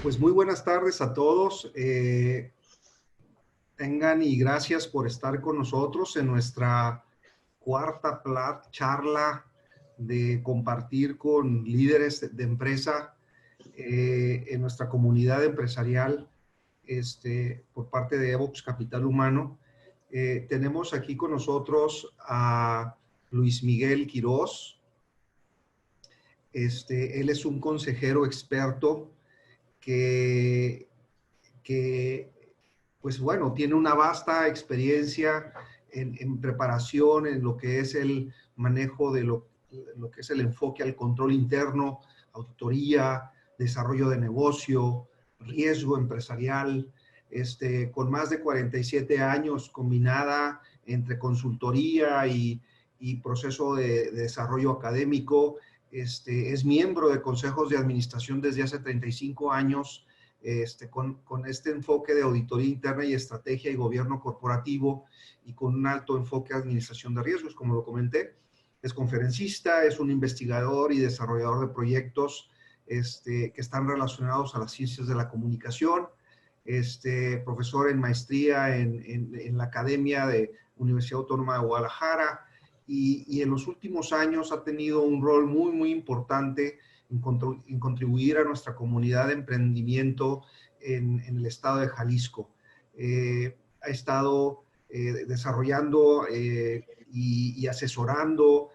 Pues muy buenas tardes a todos. Tengan y gracias por estar con nosotros en nuestra cuarta charla de compartir con líderes de empresa en nuestra comunidad empresarial por parte de Evox Capital Humano. Tenemos aquí con nosotros a Luis Miguel Quirós. Él es un consejero experto que pues bueno, tiene una vasta experiencia en preparación, en lo que es el manejo de lo que es el enfoque al control interno, auditoría, desarrollo de negocio, riesgo empresarial, con más de 47 años combinada entre consultoría y proceso de desarrollo académico. Es miembro de consejos de administración desde hace 35 años, con este enfoque de auditoría interna y estrategia y gobierno corporativo y con un alto enfoque de administración de riesgos, como lo comenté. Es conferencista, es un investigador y desarrollador de proyectos que están relacionados a las ciencias de la comunicación, profesor en maestría en la Academia de Universidad Autónoma de Guadalajara, y en los últimos años ha tenido un rol muy importante en contribuir a nuestra comunidad de emprendimiento en el estado de Jalisco. Ha estado desarrollando y asesorando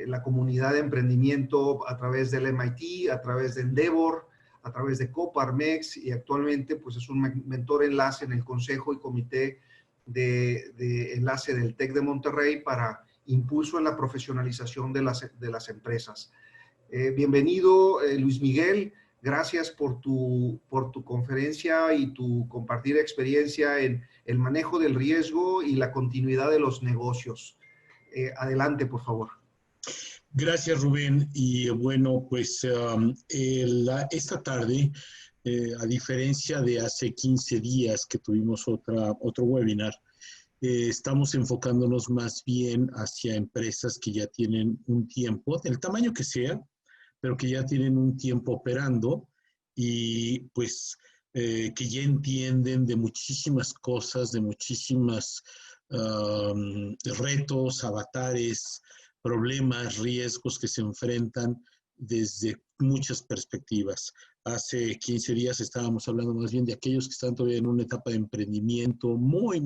la comunidad de emprendimiento a través del MIT, a través de Endeavor, a través de Coparmex, y actualmente pues es un mentor enlace en el Consejo y Comité de Enlace del TEC de Monterrey para impulso en la profesionalización de las empresas. Bienvenido, Luis Miguel. Gracias por tu conferencia y tu compartir experiencia en el manejo del riesgo y la continuidad de los negocios. Adelante, por favor. Gracias, Rubén. Y bueno, pues esta tarde, a diferencia de hace 15 días que tuvimos otro webinar, estamos enfocándonos más bien hacia empresas que ya tienen un tiempo, del tamaño que sea, pero que ya tienen un tiempo operando y pues que ya entienden de muchísimas cosas, de muchísimas retos, avatares, problemas, riesgos que se enfrentan desde muchas perspectivas. Hace 15 días estábamos hablando más bien de aquellos que están todavía en una etapa de emprendimiento muy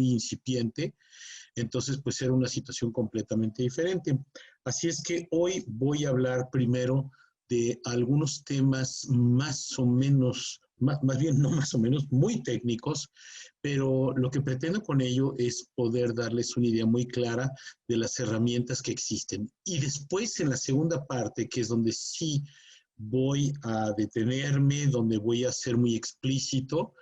incipiente. Entonces, pues era una situación completamente diferente. Así es que hoy voy a hablar primero de algunos temas más o menos, más bien no más o menos, muy técnicos, pero lo que pretendo con ello es poder darles una idea muy clara de las herramientas que existen. Y después, en la segunda parte, que es donde sí voy a detenerme, donde voy a ser muy explícito,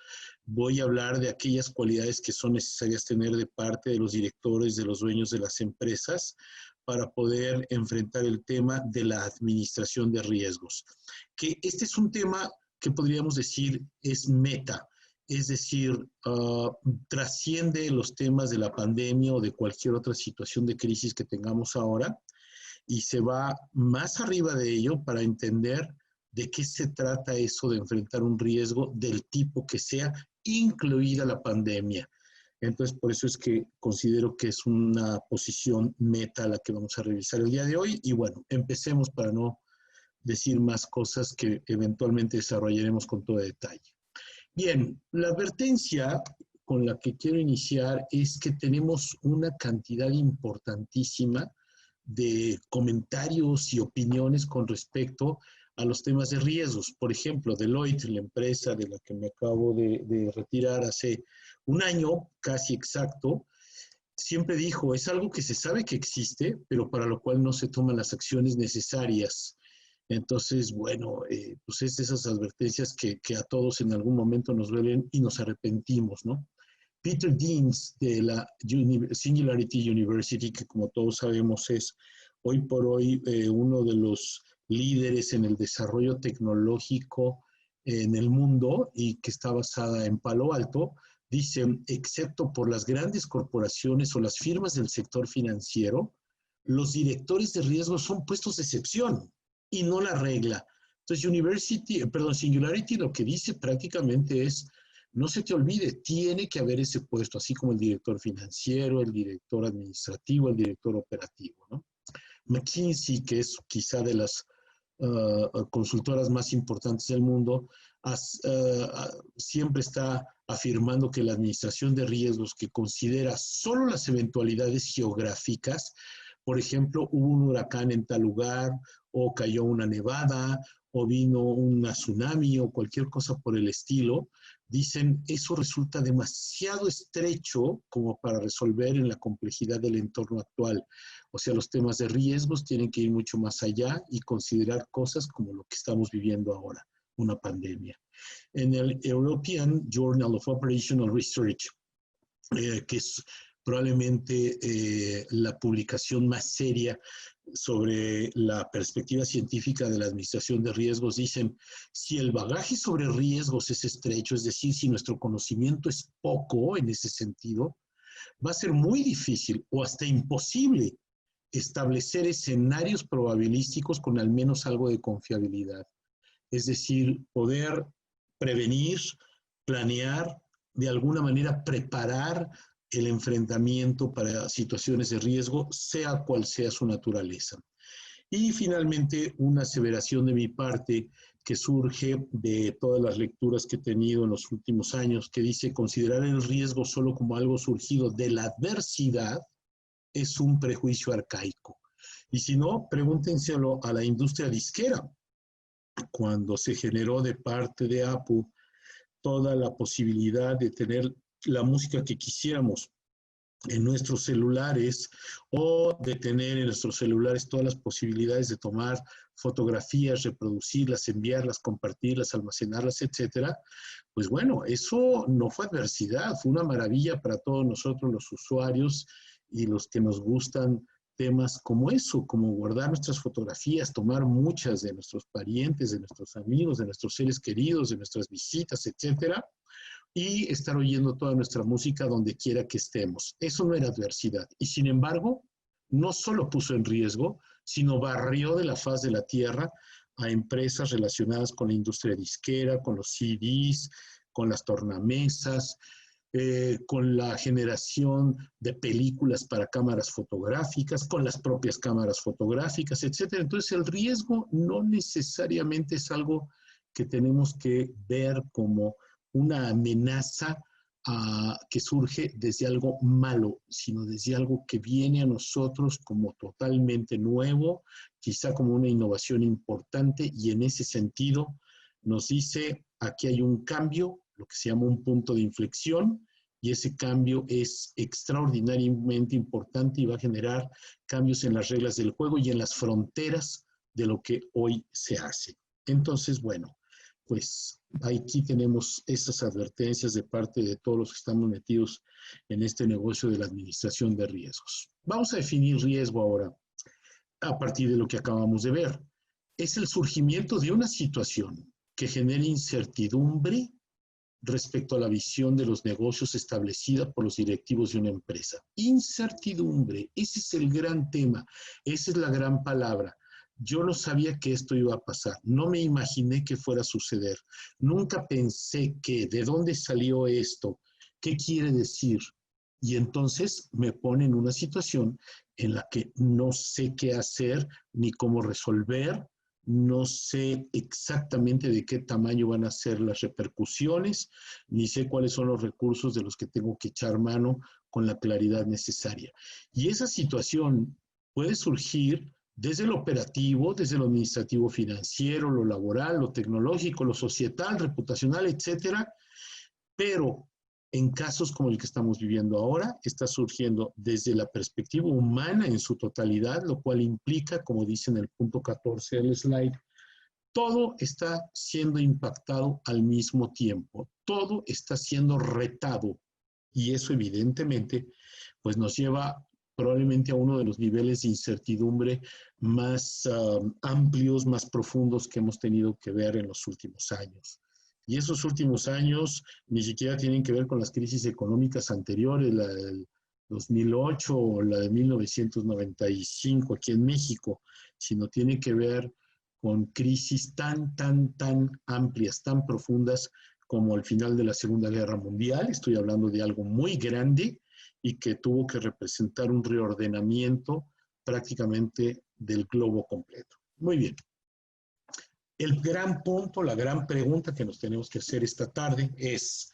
voy a hablar de aquellas cualidades que son necesarias tener de parte de los directores, de los dueños de las empresas, para poder enfrentar el tema de la administración de riesgos. Que este es un tema que podríamos decir es meta, es decir, trasciende los temas de la pandemia o de cualquier otra situación de crisis que tengamos ahora, y se va más arriba de ello para entender de qué se trata eso de enfrentar un riesgo del tipo que sea, incluida la pandemia. Entonces, por eso es que considero que es una posición meta la que vamos a revisar el día de hoy. Y bueno, empecemos para no decir más cosas que eventualmente desarrollaremos con todo detalle. Bien, la advertencia con la que quiero iniciar es que tenemos una cantidad importantísima de comentarios y opiniones con respecto a los temas de riesgos. Por ejemplo, Deloitte, la empresa de la que me acabo de retirar hace un año casi exacto, siempre dijo, es algo que se sabe que existe, pero para lo cual no se toman las acciones necesarias. Entonces, bueno, pues es esas advertencias que a todos en algún momento nos duelen y nos arrepentimos, ¿no? Peter Deans de la Singularity University, que como todos sabemos es hoy por hoy uno de los líderes en el desarrollo tecnológico en el mundo y que está basada en Palo Alto, dice, excepto por las grandes corporaciones o las firmas del sector financiero, los directores de riesgo son puestos de excepción y no la regla. Entonces, Singularity lo que dice prácticamente es, no se te olvide, tiene que haber ese puesto, así como el director financiero, el director administrativo, el director operativo, ¿no? McKinsey, que es quizá de las consultoras más importantes del mundo, siempre está afirmando que la administración de riesgos, que considera solo las eventualidades geográficas, por ejemplo, hubo un huracán en tal lugar, o cayó una nevada, o vino un tsunami, o cualquier cosa por el estilo, dicen, eso resulta demasiado estrecho como para resolver en la complejidad del entorno actual. O sea, los temas de riesgos tienen que ir mucho más allá y considerar cosas como lo que estamos viviendo ahora, una pandemia. En el European Journal of Operational Research, que es probablemente la publicación más seria sobre la perspectiva científica de la administración de riesgos, dicen, si el bagaje sobre riesgos es estrecho, es decir, si nuestro conocimiento es poco en ese sentido, va a ser muy difícil o hasta imposible establecer escenarios probabilísticos con al menos algo de confiabilidad. Es decir, poder prevenir, planear, de alguna manera preparar el enfrentamiento para situaciones de riesgo, sea cual sea su naturaleza. Y finalmente, una aseveración de mi parte que surge de todas las lecturas que he tenido en los últimos años, que dice, considerar el riesgo solo como algo surgido de la adversidad es un prejuicio arcaico. Y si no, pregúntenselo a la industria disquera. Cuando se generó de parte de Apple toda la posibilidad de tener la música que quisiéramos en nuestros celulares, o de tener en nuestros celulares todas las posibilidades de tomar fotografías, reproducirlas, enviarlas, compartirlas, almacenarlas, etcétera, pues bueno, eso no fue adversidad, fue una maravilla para todos nosotros los usuarios y los que nos gustan temas como eso, como guardar nuestras fotografías, tomar muchas de nuestros parientes, de nuestros amigos, de nuestros seres queridos, de nuestras visitas, etcétera, y estar oyendo toda nuestra música donde quiera que estemos. Eso no era adversidad. Y sin embargo, no solo puso en riesgo, sino barrió de la faz de la tierra a empresas relacionadas con la industria disquera, con los CDs, con las tornamesas, con la generación de películas para cámaras fotográficas, con las propias cámaras fotográficas, etcétera. Entonces, el riesgo no necesariamente es algo que tenemos que ver como una amenaza que surge desde algo malo, sino desde algo que viene a nosotros como totalmente nuevo, quizá como una innovación importante, y en ese sentido nos dice, aquí hay un cambio, lo que se llama un punto de inflexión, y ese cambio es extraordinariamente importante y va a generar cambios en las reglas del juego y en las fronteras de lo que hoy se hace. Entonces, bueno, pues aquí tenemos estas advertencias de parte de todos los que estamos metidos en este negocio de la administración de riesgos. Vamos a definir riesgo ahora a partir de lo que acabamos de ver. Es el surgimiento de una situación que genere incertidumbre respecto a la visión de los negocios establecida por los directivos de una empresa. Incertidumbre, ese es el gran tema, esa es la gran palabra. Yo no sabía que esto iba a pasar, no me imaginé que fuera a suceder, nunca pensé que de dónde salió esto, qué quiere decir, y entonces me pone en una situación en la que no sé qué hacer ni cómo resolver, no sé exactamente de qué tamaño van a ser las repercusiones, ni sé cuáles son los recursos de los que tengo que echar mano con la claridad necesaria. Y esa situación puede surgir desde lo operativo, desde lo administrativo financiero, lo laboral, lo tecnológico, lo societal, reputacional, etcétera, pero en casos como el que estamos viviendo ahora, está surgiendo desde la perspectiva humana en su totalidad, lo cual implica, como dice en el punto 14 del slide, todo está siendo impactado al mismo tiempo, todo está siendo retado, y eso evidentemente pues nos lleva probablemente a uno de los niveles de incertidumbre más amplios, más profundos que hemos tenido que ver en los últimos años. Y esos últimos años ni siquiera tienen que ver con las crisis económicas anteriores, la del 2008 o la de 1995 aquí en México, sino tiene que ver con crisis tan amplias, tan profundas como al final de la Segunda Guerra Mundial. Estoy hablando de algo muy grande y que tuvo que representar un reordenamiento prácticamente del globo completo. Muy bien. El gran punto, la gran pregunta que nos tenemos que hacer esta tarde es,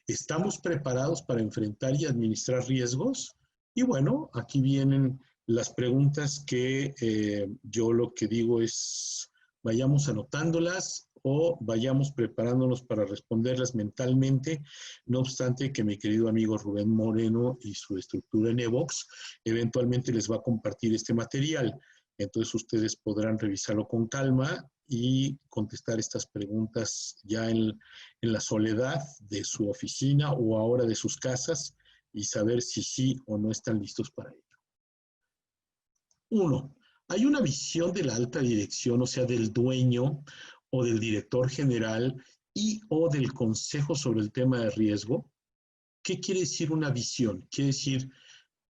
¿estamos preparados para enfrentar y administrar riesgos? Y bueno, aquí vienen las preguntas que yo lo que digo es, vayamos anotándolas o vayamos preparándonos para responderlas mentalmente, no obstante que mi querido amigo Rubén Moreno y su estructura en Evox eventualmente les va a compartir este material. Entonces ustedes podrán revisarlo con calma y contestar estas preguntas ya en la soledad de su oficina o ahora de sus casas y saber si sí o no están listos para ello. 1. Hay una visión de la alta dirección, o sea, del dueño o del director general y o del consejo sobre el tema de riesgo. ¿Qué quiere decir una visión? Quiere decir,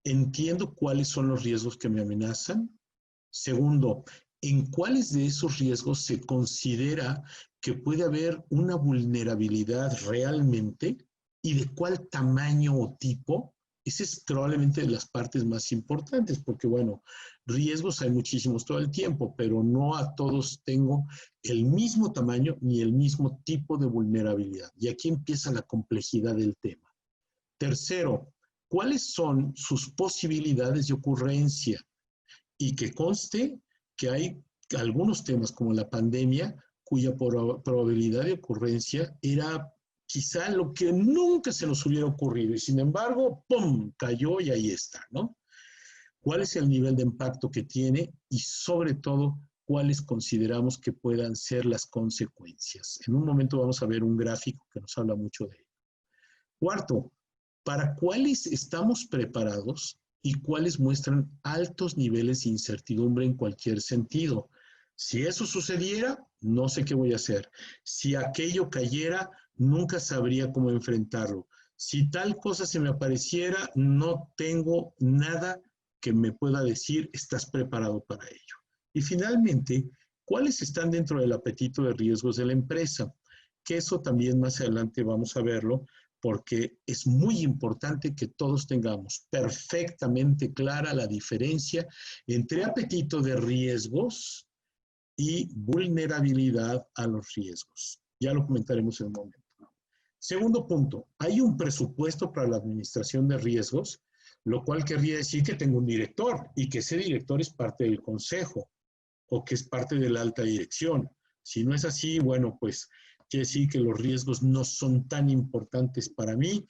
entiendo cuáles son los riesgos que me amenazan. Segundo, ¿en cuáles de esos riesgos se considera que puede haber una vulnerabilidad realmente y de cuál tamaño o tipo? Esa es probablemente de las partes más importantes, porque bueno, riesgos hay muchísimos todo el tiempo, pero no a todos tengo el mismo tamaño ni el mismo tipo de vulnerabilidad. Y aquí empieza la complejidad del tema. Tercero, ¿cuáles son sus posibilidades de ocurrencia? Y que conste que hay algunos temas como la pandemia cuya probabilidad de ocurrencia era quizá lo que nunca se nos hubiera ocurrido y sin embargo, ¡pum!, cayó y ahí está, ¿no? ¿Cuál es el nivel de impacto que tiene y sobre todo cuáles consideramos que puedan ser las consecuencias? En un momento vamos a ver un gráfico que nos habla mucho de ello. Cuarto, ¿para cuáles estamos preparados y cuáles muestran altos niveles de incertidumbre en cualquier sentido? Si eso sucediera, no sé qué voy a hacer. Si aquello cayera, nunca sabría cómo enfrentarlo. Si tal cosa se me apareciera, no tengo nada que me pueda decir, estás preparado para ello. Y finalmente, ¿cuáles están dentro del apetito de riesgos de la empresa? Que eso también más adelante vamos a verlo, porque es muy importante que todos tengamos perfectamente clara la diferencia entre apetito de riesgos y vulnerabilidad a los riesgos. Ya lo comentaremos en un momento. Segundo punto, hay un presupuesto para la administración de riesgos, lo cual querría decir que tengo un director y que ese director es parte del consejo o que es parte de la alta dirección. Si no es así, bueno, pues quiere decir que los riesgos no son tan importantes para mí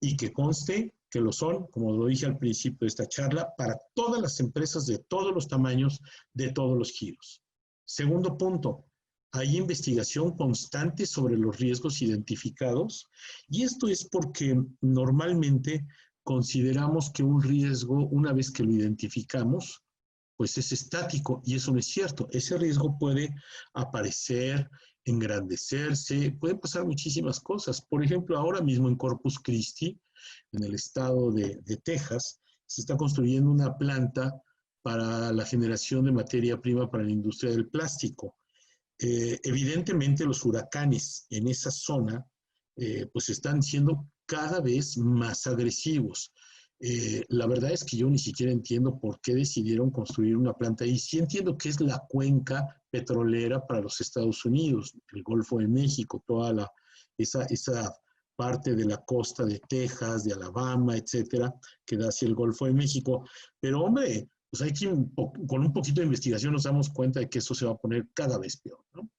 y que conste que lo son, como lo dije al principio de esta charla, para todas las empresas de todos los tamaños, de todos los giros. Segundo punto, hay investigación constante sobre los riesgos identificados y esto es porque normalmente consideramos que un riesgo, una vez que lo identificamos, pues es estático y eso no es cierto. Ese riesgo puede aparecer, engrandecerse, pueden pasar muchísimas cosas. Por ejemplo, ahora mismo en Corpus Christi, en el estado de Texas, se está construyendo una planta para la generación de materia prima para la industria del plástico. Evidentemente los huracanes en esa zona pues están siendo cada vez más agresivos. La verdad es que yo ni siquiera entiendo por qué decidieron construir una planta ahí. Sí entiendo que es la cuenca petrolera para los Estados Unidos, el Golfo de México, toda esa parte de la costa de Texas, de Alabama, etcétera, que da hacia el Golfo de México. Pero hombre, pues hay que, con un poquito de investigación nos damos cuenta de que eso se va a poner cada vez peor, ¿no?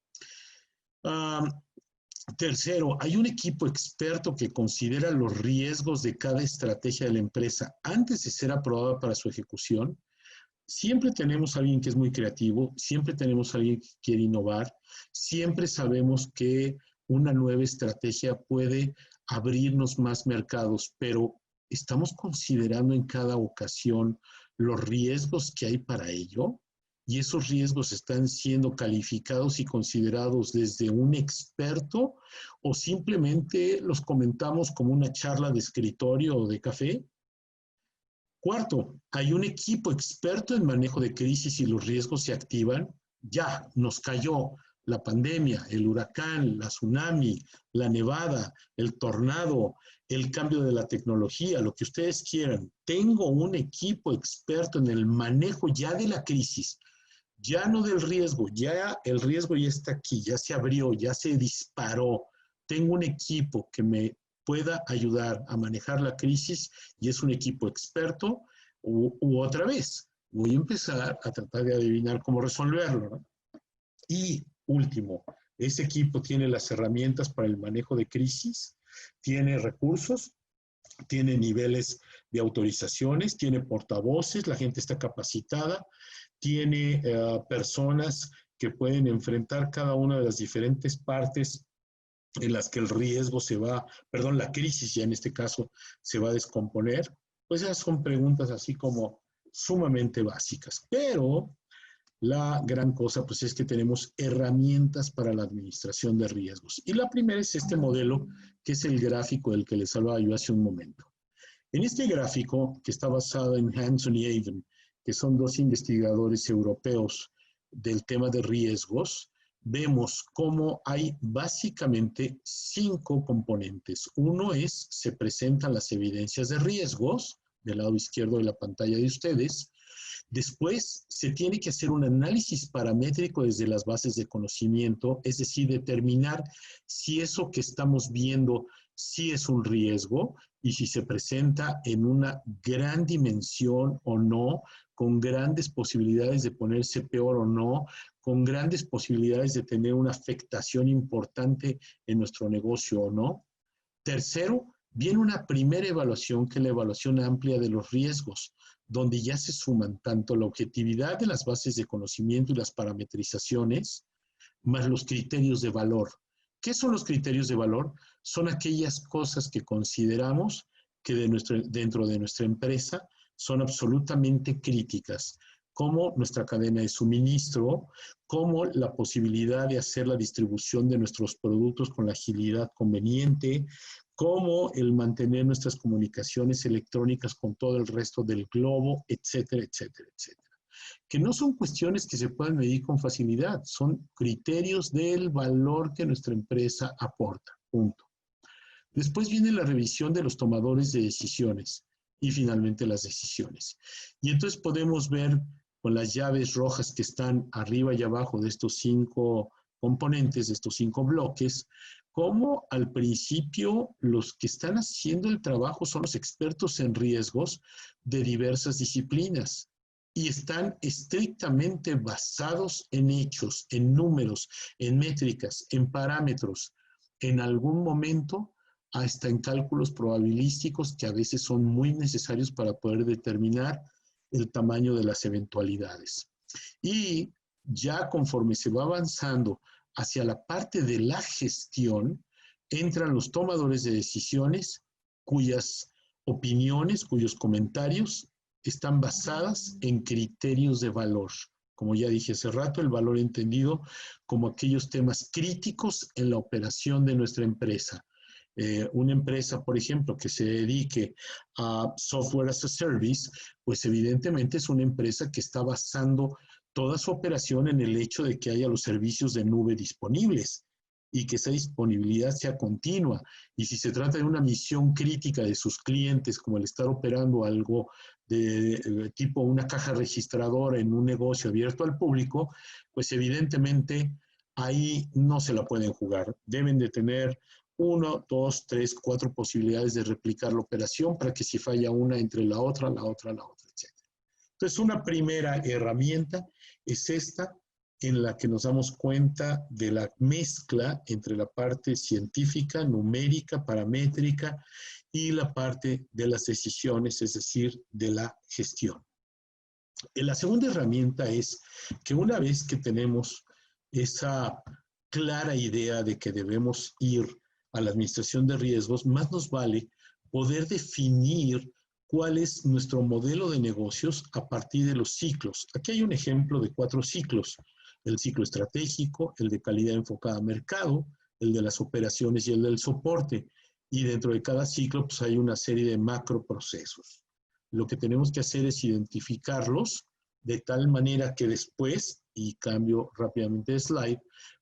Tercero, hay un equipo experto que considera los riesgos de cada estrategia de la empresa antes de ser aprobada para su ejecución. Siempre tenemos a alguien que es muy creativo, siempre tenemos a alguien que quiere innovar, siempre sabemos que una nueva estrategia puede abrirnos más mercados, pero ¿estamos considerando en cada ocasión los riesgos que hay para ello? ¿Y esos riesgos están siendo calificados y considerados desde un experto o simplemente los comentamos como una charla de escritorio o de café? Cuarto, ¿hay un equipo experto en manejo de crisis y los riesgos se activan? ya nos cayó la pandemia, el huracán, la tsunami, la nevada, el tornado, el cambio de la tecnología, lo que ustedes quieran. Tengo un equipo experto en el manejo ya de la crisis, ya no del riesgo, ya el riesgo ya está aquí, ya se abrió, ya se disparó. Tengo un equipo que me pueda ayudar a manejar la crisis y es un equipo experto u otra vez. Voy a empezar a tratar de adivinar cómo resolverlo, ¿no? Y último, ese equipo tiene las herramientas para el manejo de crisis, tiene recursos, tiene niveles de autorizaciones, tiene portavoces, la gente está capacitada, tiene personas que pueden enfrentar cada una de las diferentes partes en las que el riesgo se va, perdón, la crisis ya en este caso se va a descomponer. Pues esas son preguntas así como sumamente básicas, pero la gran cosa pues es que tenemos herramientas para la administración de riesgos. Y la primera es este modelo, que es el gráfico del que les hablaba yo hace un momento. En este gráfico, que está basado en Hanson y Avon, que son dos investigadores europeos del tema de riesgos, vemos cómo hay básicamente 5 componentes. Uno es, se presentan las evidencias de riesgos, del lado izquierdo de la pantalla de ustedes. Después, se tiene que hacer un análisis paramétrico desde las bases de conocimiento, es decir, determinar si eso que estamos viendo sí es un riesgo y si se presenta en una gran dimensión o no, con grandes posibilidades de ponerse peor o no, con grandes posibilidades de tener una afectación importante en nuestro negocio o no. Tercero, viene una primera evaluación, que es la evaluación amplia de los riesgos, donde ya se suman tanto la objetividad de las bases de conocimiento y las parametrizaciones, más los criterios de valor. ¿Qué son los criterios de valor? Son aquellas cosas que consideramos que dentro de nuestra empresa son absolutamente críticas, como nuestra cadena de suministro, como la posibilidad de hacer la distribución de nuestros productos con la agilidad conveniente, como el mantener nuestras comunicaciones electrónicas con todo el resto del globo, etcétera, etcétera, etcétera. Que no son cuestiones que se puedan medir con facilidad, son criterios del valor que nuestra empresa aporta, punto. Después viene la revisión de los tomadores de decisiones y finalmente las decisiones. Y entonces podemos ver con las llaves rojas que están arriba y abajo de estos 5 componentes, de estos 5 bloques, cómo al principio los que están haciendo el trabajo son los expertos en riesgos de diversas disciplinas y están estrictamente basados en hechos, en números, en métricas, en parámetros, en algún momento hasta en cálculos probabilísticos que a veces son muy necesarios para poder determinar el tamaño de las eventualidades. Y ya conforme se va avanzando hacia la parte de la gestión, entran los tomadores de decisiones cuyas opiniones, cuyos comentarios están basadas en criterios de valor. Como ya dije hace rato, el valor entendido como aquellos temas críticos en la operación de nuestra empresa. Una empresa, por ejemplo, que se dedique a software as a service, pues evidentemente es una empresa que está basando toda su operación en el hecho de que haya los servicios de nube disponibles y que esa disponibilidad sea continua. Y si se trata de una misión crítica de sus clientes, como el estar operando algo de tipo una caja registradora en un negocio abierto al público, pues evidentemente ahí no se la pueden jugar. Deben de tener 1, 2, 3, 4 posibilidades de replicar la operación para que si falla una entre la otra, etc. Entonces, una primera herramienta es esta, en la que nos damos cuenta de la mezcla entre la parte científica, numérica, paramétrica y la parte de las decisiones, es decir, de la gestión. La segunda herramienta es que una vez que tenemos esa clara idea de que debemos ir a la administración de riesgos, más nos vale poder definir cuál es nuestro modelo de negocios a partir de los ciclos. Aquí hay un ejemplo de 4 ciclos. El ciclo estratégico, el de calidad enfocada a mercado, el de las operaciones y el del soporte. Y dentro de cada ciclo pues hay una serie de macroprocesos. Lo que tenemos que hacer es identificarlos de tal manera que después y cambio rápidamente de slide,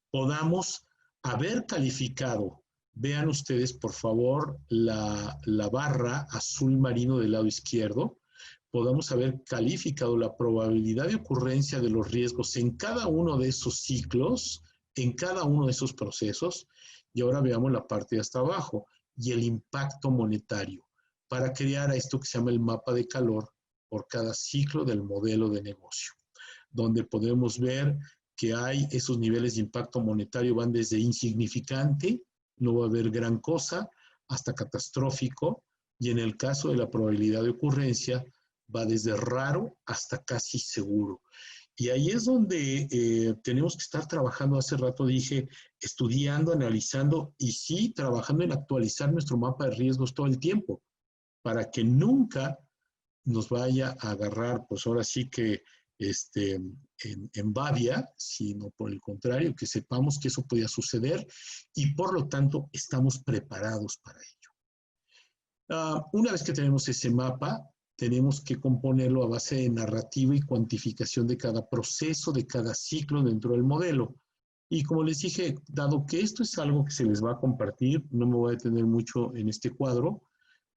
podamos haber calificado. Vean ustedes, por favor, la barra azul marino del lado izquierdo. Podamos haber calificado la probabilidad de ocurrencia de los riesgos en cada uno de esos ciclos, en cada uno de esos procesos. Y ahora veamos la parte de hasta abajo y el impacto monetario para crear esto que se llama el mapa de calor por cada ciclo del modelo de negocio, donde podemos ver que hay esos niveles de impacto monetario van desde insignificante, no va a haber gran cosa, hasta catastrófico, y en el caso de la probabilidad de ocurrencia va desde raro hasta casi seguro. Y ahí es donde tenemos que estar trabajando, hace rato dije, estudiando, analizando y sí, trabajando en actualizar nuestro mapa de riesgos todo el tiempo, para que nunca nos vaya a agarrar, pues ahora sí que en babia, sino por el contrario, que sepamos que eso podía suceder y por lo tanto estamos preparados para ello. Una vez que tenemos ese mapa, tenemos que componerlo a base de narrativa y cuantificación de cada proceso, de cada ciclo dentro del modelo. Y como les dije, dado que esto es algo que se les va a compartir, no me voy a detener mucho en este cuadro,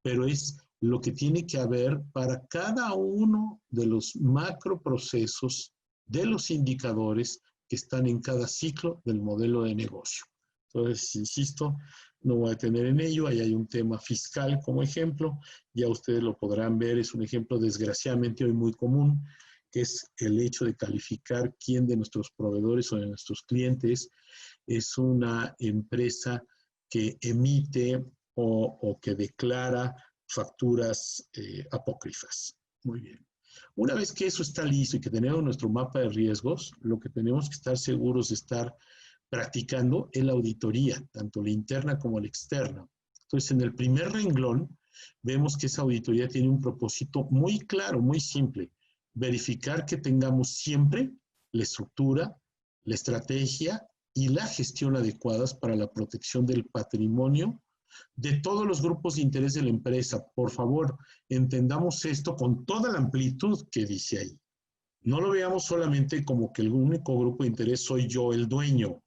pero es lo que tiene que haber para cada uno de los macroprocesos de los indicadores que están en cada ciclo del modelo de negocio. Entonces, insisto, no voy a detener en ello. Ahí hay un tema fiscal como ejemplo. Ya ustedes lo podrán ver. Es un ejemplo desgraciadamente hoy muy común, que es el hecho de calificar quién de nuestros proveedores o de nuestros clientes es una empresa que emite o que declara facturas apócrifas. Muy bien. Una vez que eso está listo y que tenemos nuestro mapa de riesgos, lo que tenemos que estar seguros de estar practicando es la auditoría, tanto la interna como la externa. Entonces, en el primer renglón, vemos que esa auditoría tiene un propósito muy claro, muy simple. Verificar que tengamos siempre la estructura, la estrategia y la gestión adecuadas para la protección del patrimonio de todos los grupos de interés de la empresa. Por favor, entendamos esto con toda la amplitud que dice ahí. No lo veamos solamente como que el único grupo de interés soy yo, el dueño.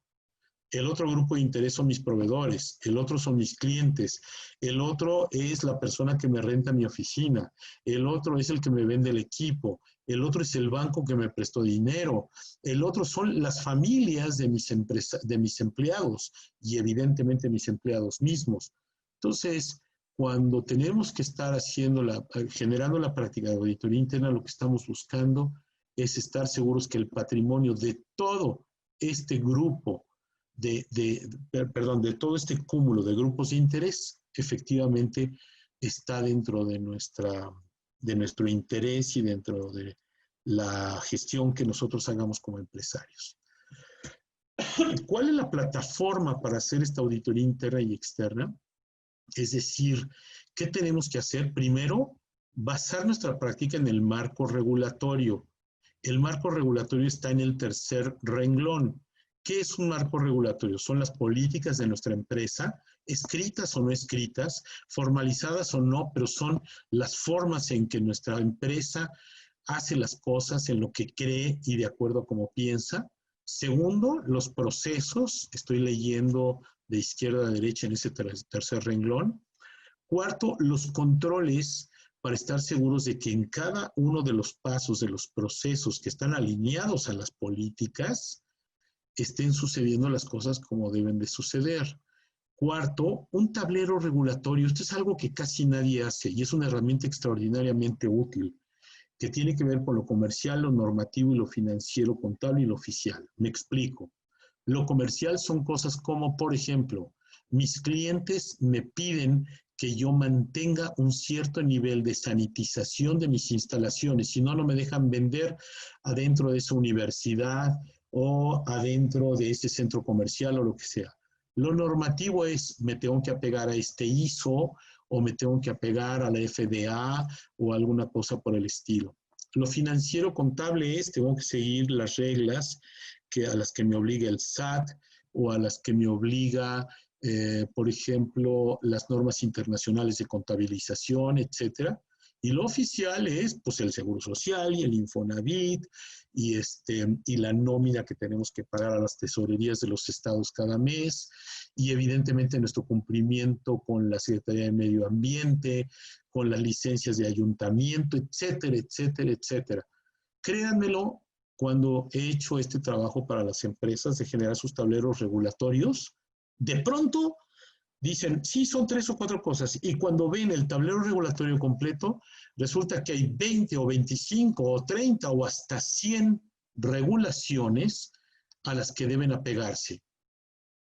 El otro grupo de interés son mis proveedores, el otro son mis clientes, el otro es la persona que me renta mi oficina, el otro es el que me vende el equipo, el otro es el banco que me prestó dinero, el otro son las familias de mis empleados y evidentemente mis empleados mismos. Entonces, cuando tenemos que estar generando la práctica de auditoría interna, lo que estamos buscando es estar seguros que el patrimonio de todo este grupo de todo este cúmulo de grupos de interés, efectivamente está dentro de nuestro interés y dentro de la gestión que nosotros hagamos como empresarios. ¿Cuál es la plataforma para hacer esta auditoría interna y externa? Es decir, ¿qué tenemos que hacer? Primero, basar nuestra práctica en el marco regulatorio. El marco regulatorio está en el tercer renglón. ¿Qué es un marco regulatorio? Son las políticas de nuestra empresa, escritas o no escritas, formalizadas o no, pero son las formas en que nuestra empresa hace las cosas, en lo que cree y de acuerdo a cómo piensa. Segundo, los procesos, estoy leyendo de izquierda a derecha en ese tercer renglón. Cuarto, los controles para estar seguros de que en cada uno de los pasos de los procesos que están alineados a las políticas, estén sucediendo las cosas como deben de suceder. Cuarto, un tablero regulatorio. Esto es algo que casi nadie hace y es una herramienta extraordinariamente útil, que tiene que ver con lo comercial, lo normativo y lo financiero, contable y lo oficial. Me explico. Lo comercial son cosas como, por ejemplo, mis clientes me piden que yo mantenga un cierto nivel de sanitización de mis instalaciones, si no, no me dejan vender adentro de esa universidad o adentro de ese centro comercial o lo que sea. Lo normativo es, me tengo que apegar a este ISO o me tengo que apegar a la FDA o alguna cosa por el estilo. Lo financiero contable es, tengo que seguir las reglas a las que me obliga el SAT o a las que me obliga, por ejemplo, las normas internacionales de contabilización, etcétera. Y lo oficial es pues el Seguro Social y el Infonavit y la nómina que tenemos que pagar a las tesorerías de los estados cada mes y evidentemente nuestro cumplimiento con la Secretaría de Medio Ambiente, con las licencias de ayuntamiento, etcétera, etcétera, etcétera. Créanmelo, cuando he hecho este trabajo para las empresas de generar sus tableros regulatorios, de pronto dicen, sí, son 3 o 4 cosas, y cuando ven el tablero regulatorio completo, resulta que hay 20 o 25 o 30 o hasta 100 regulaciones a las que deben apegarse.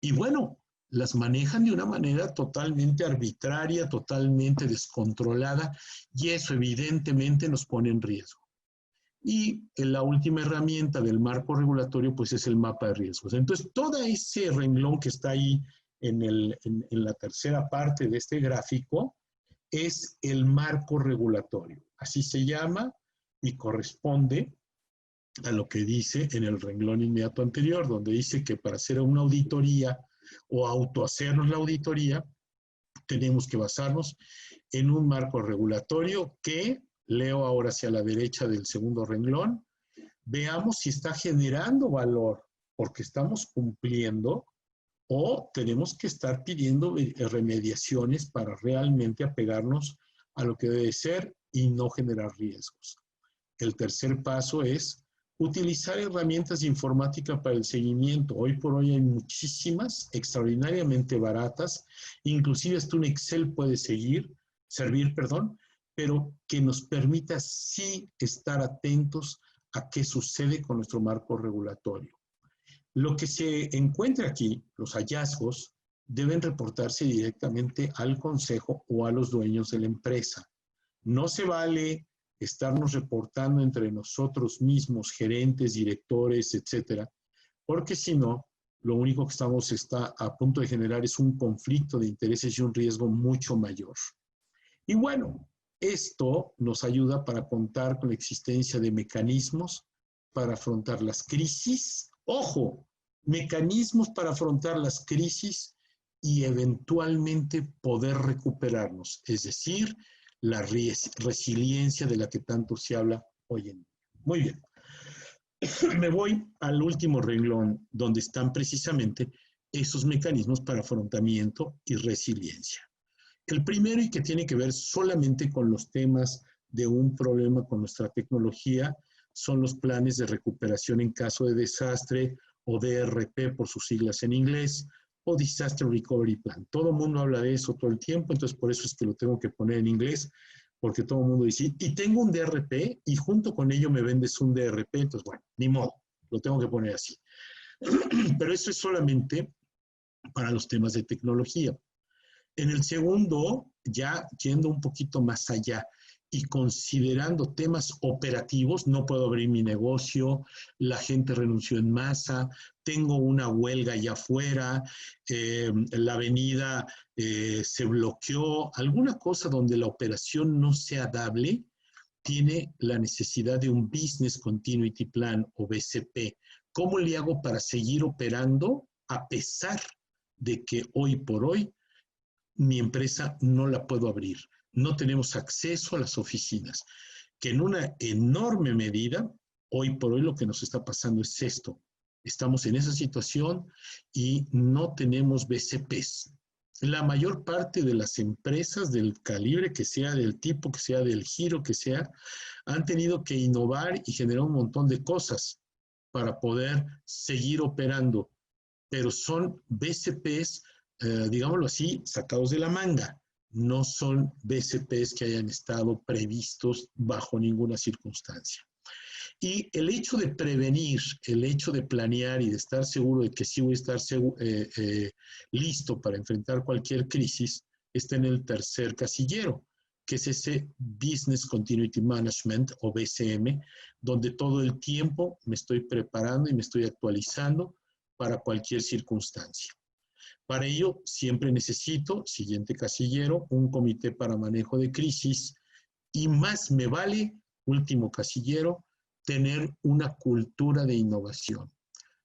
Y bueno, las manejan de una manera totalmente arbitraria, totalmente descontrolada, y eso evidentemente nos pone en riesgo. Y la última herramienta del marco regulatorio, pues es el mapa de riesgos. Entonces, todo ese renglón que está ahí en la tercera parte de este gráfico es el marco regulatorio. Así se llama y corresponde a lo que dice en el renglón inmediato anterior, donde dice que para hacer una auditoría o autohacernos la auditoría, tenemos que basarnos en un marco regulatorio que, leo ahora hacia la derecha del segundo renglón, veamos si está generando valor porque estamos cumpliendo o tenemos que estar pidiendo remediaciones para realmente apegarnos a lo que debe ser y no generar riesgos. El tercer paso es utilizar herramientas de informática para el seguimiento. Hoy por hoy hay muchísimas, extraordinariamente baratas, inclusive hasta un Excel puede servir, pero que nos permita sí estar atentos a qué sucede con nuestro marco regulatorio. Lo que se encuentra aquí, los hallazgos, deben reportarse directamente al consejo o a los dueños de la empresa. No se vale estarnos reportando entre nosotros mismos, gerentes, directores, etcétera, porque si no, lo único que está a punto de generar es un conflicto de intereses y un riesgo mucho mayor. Y bueno, esto nos ayuda para contar con la existencia de mecanismos para afrontar las crisis. ¡Ojo! Mecanismos para afrontar las crisis y eventualmente poder recuperarnos, es decir, la resiliencia de la que tanto se habla hoy en día. Muy bien. Me voy al último renglón, donde están precisamente esos mecanismos para afrontamiento y resiliencia. El primero, y que tiene que ver solamente con los temas de un problema con nuestra tecnología, son los planes de recuperación en caso de desastre, o DRP por sus siglas en inglés, o Disaster Recovery Plan. Todo el mundo habla de eso todo el tiempo, entonces por eso es que lo tengo que poner en inglés, porque todo el mundo dice, y tengo un DRP, y junto con ello me vendes un DRP, entonces bueno, ni modo, lo tengo que poner así. Pero eso es solamente para los temas de tecnología. En el segundo, ya yendo un poquito más allá y considerando temas operativos, no puedo abrir mi negocio, la gente renunció en masa, tengo una huelga allá afuera, la avenida se bloqueó, alguna cosa donde la operación no sea dable, tiene la necesidad de un Business Continuity Plan o BCP. ¿Cómo le hago para seguir operando a pesar de que hoy por hoy mi empresa no la puedo abrir? No tenemos acceso a las oficinas, que en una enorme medida, hoy por hoy lo que nos está pasando es esto. Estamos en esa situación y no tenemos BCPs. La mayor parte de las empresas del calibre que sea, del tipo que sea, del giro que sea, han tenido que innovar y generar un montón de cosas para poder seguir operando, pero son BCPs, digámoslo así, sacados de la manga. No son BCPs que hayan estado previstos bajo ninguna circunstancia. Y el hecho de prevenir, el hecho de planear y de estar seguro de que sí voy a estar listo para enfrentar cualquier crisis, está en el tercer casillero, que es ese Business Continuity Management o BCM, donde todo el tiempo me estoy preparando y me estoy actualizando para cualquier circunstancia. Para ello, siempre necesito, siguiente casillero, un comité para manejo de crisis y más me vale, último casillero, tener una cultura de innovación.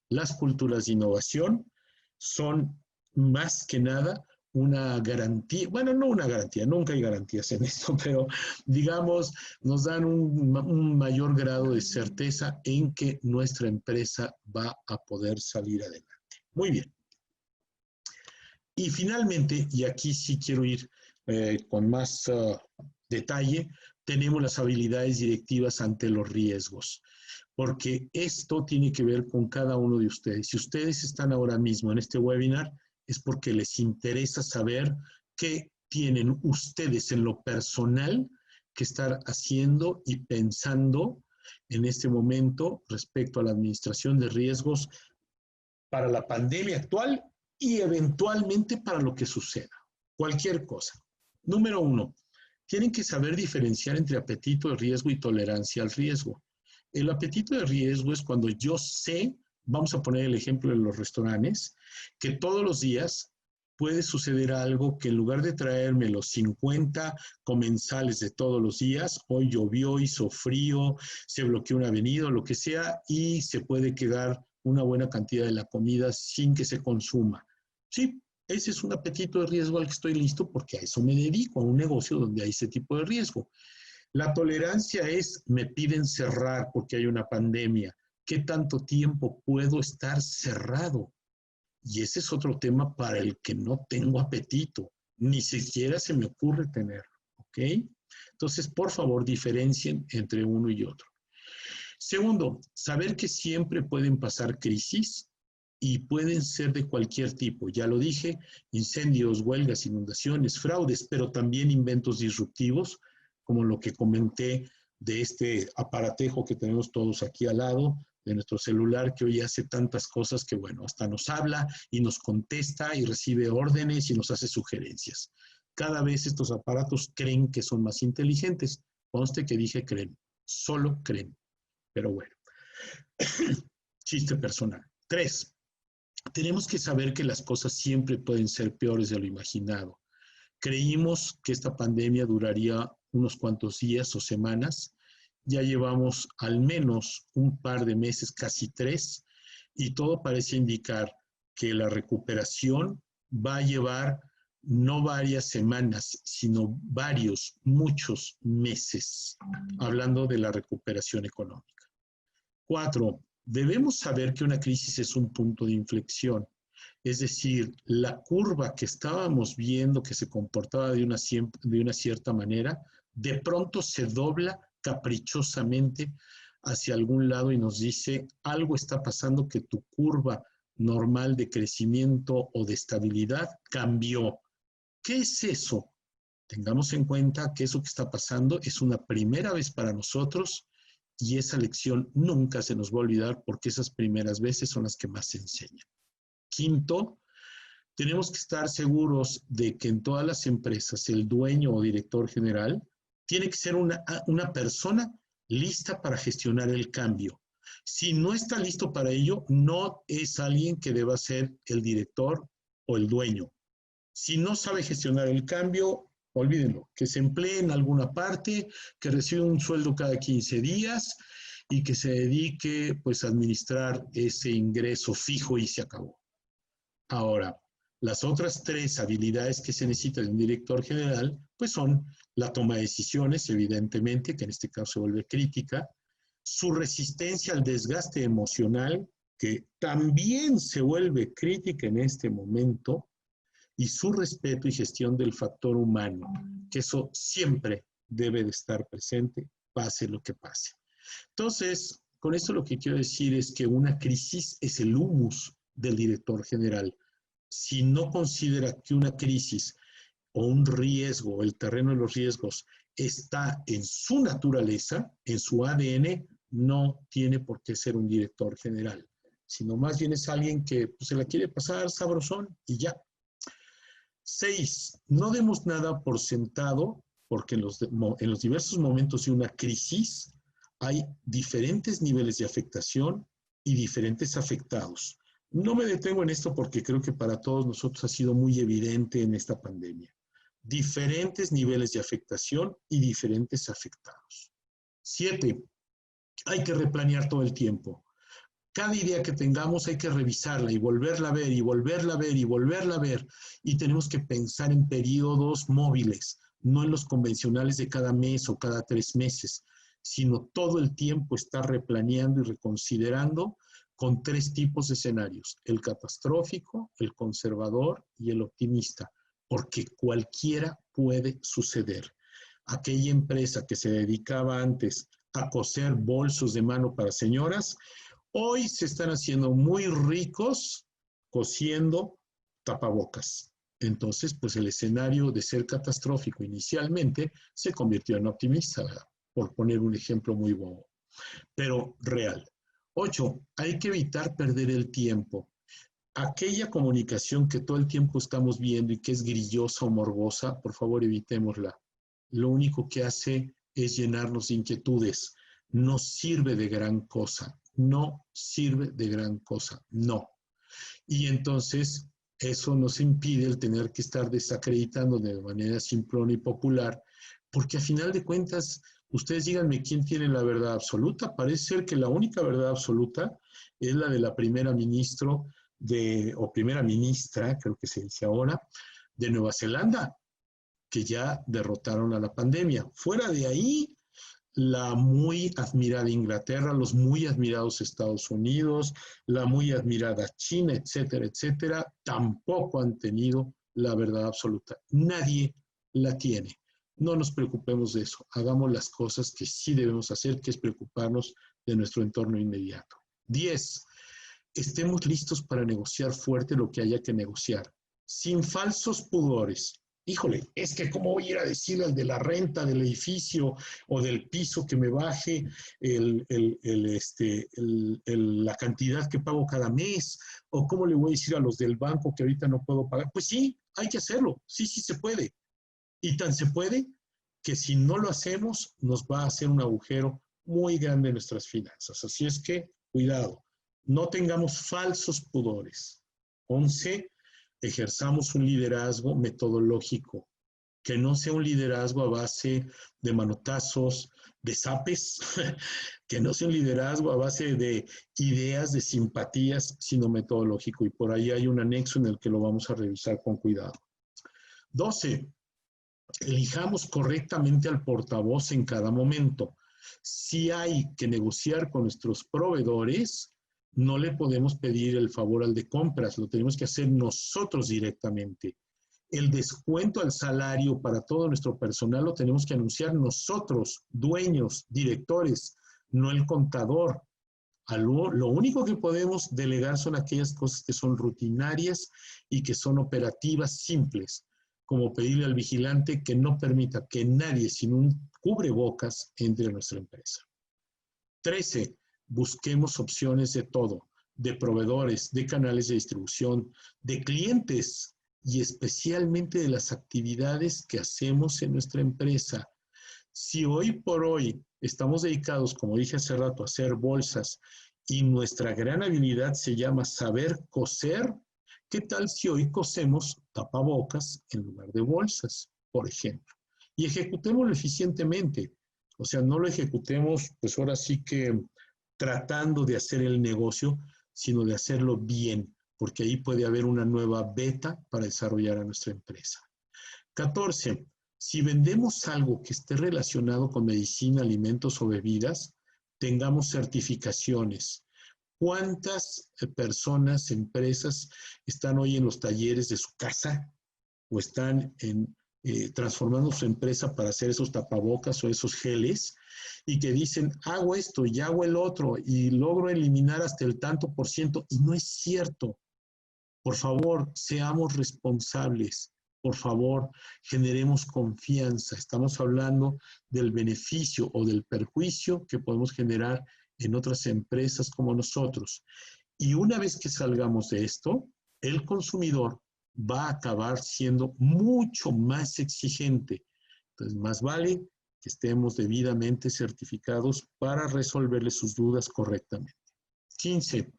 Las culturas de innovación son más que nada una garantía, bueno, no una garantía, nunca hay garantías en esto, pero digamos, nos dan un mayor grado de certeza en que nuestra empresa va a poder salir adelante. Muy bien. Y finalmente, y aquí sí quiero ir con más detalle, tenemos las habilidades directivas ante los riesgos, porque esto tiene que ver con cada uno de ustedes. Si ustedes están ahora mismo en este webinar, es porque les interesa saber qué tienen ustedes en lo personal que estar haciendo y pensando en este momento respecto a la administración de riesgos para la pandemia actual y eventualmente para lo que suceda. Cualquier cosa. Número 1, tienen que saber diferenciar entre apetito de riesgo y tolerancia al riesgo. El apetito de riesgo es cuando yo sé, vamos a poner el ejemplo de los restaurantes, que todos los días puede suceder algo que en lugar de traerme los 50 comensales de todos los días, hoy llovió, hizo frío, se bloqueó una avenida, lo que sea, y se puede quedar una buena cantidad de la comida sin que se consuma. Sí, ese es un apetito de riesgo al que estoy listo porque a eso me dedico, a un negocio donde hay ese tipo de riesgo. La tolerancia es, me piden cerrar porque hay una pandemia. ¿Qué tanto tiempo puedo estar cerrado? Y ese es otro tema para el que no tengo apetito. Ni siquiera se me ocurre tenerlo. ¿Ok? Entonces, por favor, diferencien entre uno y otro. Segundo, saber que siempre pueden pasar crisis y pueden ser de cualquier tipo. Ya lo dije, incendios, huelgas, inundaciones, fraudes, pero también inventos disruptivos, como lo que comenté de este aparatejo que tenemos todos aquí al lado, de nuestro celular, que hoy hace tantas cosas que, bueno, hasta nos habla y nos contesta y recibe órdenes y nos hace sugerencias. Cada vez estos aparatos creen que son más inteligentes. Conste que dije creen, solo creen. Pero bueno, chiste personal. 3, tenemos que saber que las cosas siempre pueden ser peores de lo imaginado. Creímos que esta pandemia duraría unos cuantos días o semanas. Ya llevamos al menos un par de meses, casi 3, y todo parece indicar que la recuperación va a llevar no varias semanas, sino varios, muchos meses, hablando de la recuperación económica. 4, debemos saber que una crisis es un punto de inflexión. Es decir, la curva que estábamos viendo que se comportaba de una cierta manera, de pronto se dobla caprichosamente hacia algún lado y nos dice, algo está pasando que tu curva normal de crecimiento o de estabilidad cambió. ¿Qué es eso? Tengamos en cuenta que eso que está pasando es una primera vez para nosotros y esa lección nunca se nos va a olvidar porque esas primeras veces son las que más se enseñan. 5, tenemos que estar seguros de que en todas las empresas el dueño o director general tiene que ser una persona lista para gestionar el cambio. Si no está listo para ello, no es alguien que deba ser el director o el dueño. Si no sabe gestionar el cambio, olvídenlo, que se emplee en alguna parte, que reciba un sueldo cada 15 días y que se dedique pues a administrar ese ingreso fijo y se acabó. Ahora, las otras 3 habilidades que se necesitan de un director general, pues son la toma de decisiones, evidentemente, que en este caso se vuelve crítica, su resistencia al desgaste emocional, que también se vuelve crítica en este momento, y su respeto y gestión del factor humano, que eso siempre debe de estar presente, pase lo que pase. Entonces, con esto lo que quiero decir es que una crisis es el humus del director general. Si no considera que una crisis o un riesgo, el terreno de los riesgos, está en su naturaleza, en su ADN, no tiene por qué ser un director general, sino más bien es alguien que pues, se la quiere pasar sabrosón y ya. 6, no demos nada por sentado, porque en los diversos momentos de una crisis hay diferentes niveles de afectación y diferentes afectados. No me detengo en esto porque creo que para todos nosotros ha sido muy evidente en esta pandemia. Diferentes niveles de afectación y diferentes afectados. 7, hay que replanear todo el tiempo. Cada idea que tengamos hay que revisarla y volverla a ver y volverla a ver y volverla a ver. Y tenemos que pensar en periodos móviles, no en los convencionales de cada mes o cada 3 meses, sino todo el tiempo estar replaneando y reconsiderando con 3 tipos de escenarios: el catastrófico, el conservador y el optimista, porque cualquiera puede suceder. Aquella empresa que se dedicaba antes a coser bolsos de mano para señoras, hoy se están haciendo muy ricos cosiendo tapabocas. Entonces, pues el escenario de ser catastrófico inicialmente se convirtió en optimista, ¿verdad? Por poner un ejemplo muy bobo, pero real. 8, hay que evitar perder el tiempo. Aquella comunicación que todo el tiempo estamos viendo y que es grillosa o morbosa, por favor evitémosla. Lo único que hace es llenarnos de inquietudes. No sirve de gran cosa. No sirve de gran cosa. No. Y entonces eso nos impide el tener que estar desacreditando de manera simplona y popular, porque a final de cuentas, ustedes díganme quién tiene la verdad absoluta. Parece ser que la única verdad absoluta es la de la primera ministra, o primera ministra, creo que se dice ahora, de Nueva Zelanda, que ya derrotaron a la pandemia. Fuera de ahí, la muy admirada Inglaterra, los muy admirados Estados Unidos, la muy admirada China, etcétera, etcétera, tampoco han tenido la verdad absoluta. Nadie la tiene. No nos preocupemos de eso. Hagamos las cosas que sí debemos hacer, que es preocuparnos de nuestro entorno inmediato. 10. Estemos listos para negociar fuerte lo que haya que negociar, sin falsos pudores. Híjole, es que cómo voy a ir a decirle al de la renta del edificio o del piso que me baje la cantidad que pago cada mes, o cómo le voy a decir a los del banco que ahorita no puedo pagar. Pues sí, hay que hacerlo, sí se puede. Y tan se puede que si no lo hacemos nos va a hacer un agujero muy grande en nuestras finanzas. Así es que, cuidado, no tengamos falsos pudores. 11. Ejerzamos un liderazgo metodológico, que no sea un liderazgo a base de manotazos, de zapes, que no sea un liderazgo a base de ideas, de simpatías, sino metodológico. Y por ahí hay un anexo en el que lo vamos a revisar con cuidado. 12. Elijamos correctamente al portavoz en cada momento. Si hay que negociar con nuestros proveedores, no le podemos pedir el favor al de compras, lo tenemos que hacer nosotros directamente. El descuento al salario para todo nuestro personal lo tenemos que anunciar nosotros, dueños, directores, no el contador. Lo único que podemos delegar son aquellas cosas que son rutinarias y que son operativas simples, como pedirle al vigilante que no permita que nadie sin un cubrebocas entre a nuestra empresa. 13. Busquemos opciones de todo, de proveedores, de canales de distribución, de clientes y especialmente de las actividades que hacemos en nuestra empresa. Si hoy por hoy estamos dedicados, como dije hace rato, a hacer bolsas y nuestra gran habilidad se llama saber coser, ¿qué tal si hoy cosemos tapabocas en lugar de bolsas, por ejemplo? Y ejecutémoslo eficientemente. O sea, no lo ejecutemos, pues ahora sí que tratando de hacer el negocio, sino de hacerlo bien, porque ahí puede haber una nueva beta para desarrollar a nuestra empresa. 14. Si vendemos algo que esté relacionado con medicina, alimentos o bebidas, tengamos certificaciones. ¿Cuántas personas, empresas están hoy en los talleres de su casa o están transformando su empresa para hacer esos tapabocas o esos geles y que dicen, hago esto y hago el otro y logro eliminar hasta el tanto por ciento? Y no es cierto. Por favor, seamos responsables. Por favor, generemos confianza. Estamos hablando del beneficio o del perjuicio que podemos generar en otras empresas como nosotros. Y una vez que salgamos de esto, el consumidor va a acabar siendo mucho más exigente. Entonces, más vale que estemos debidamente certificados para resolverle sus dudas correctamente. 15.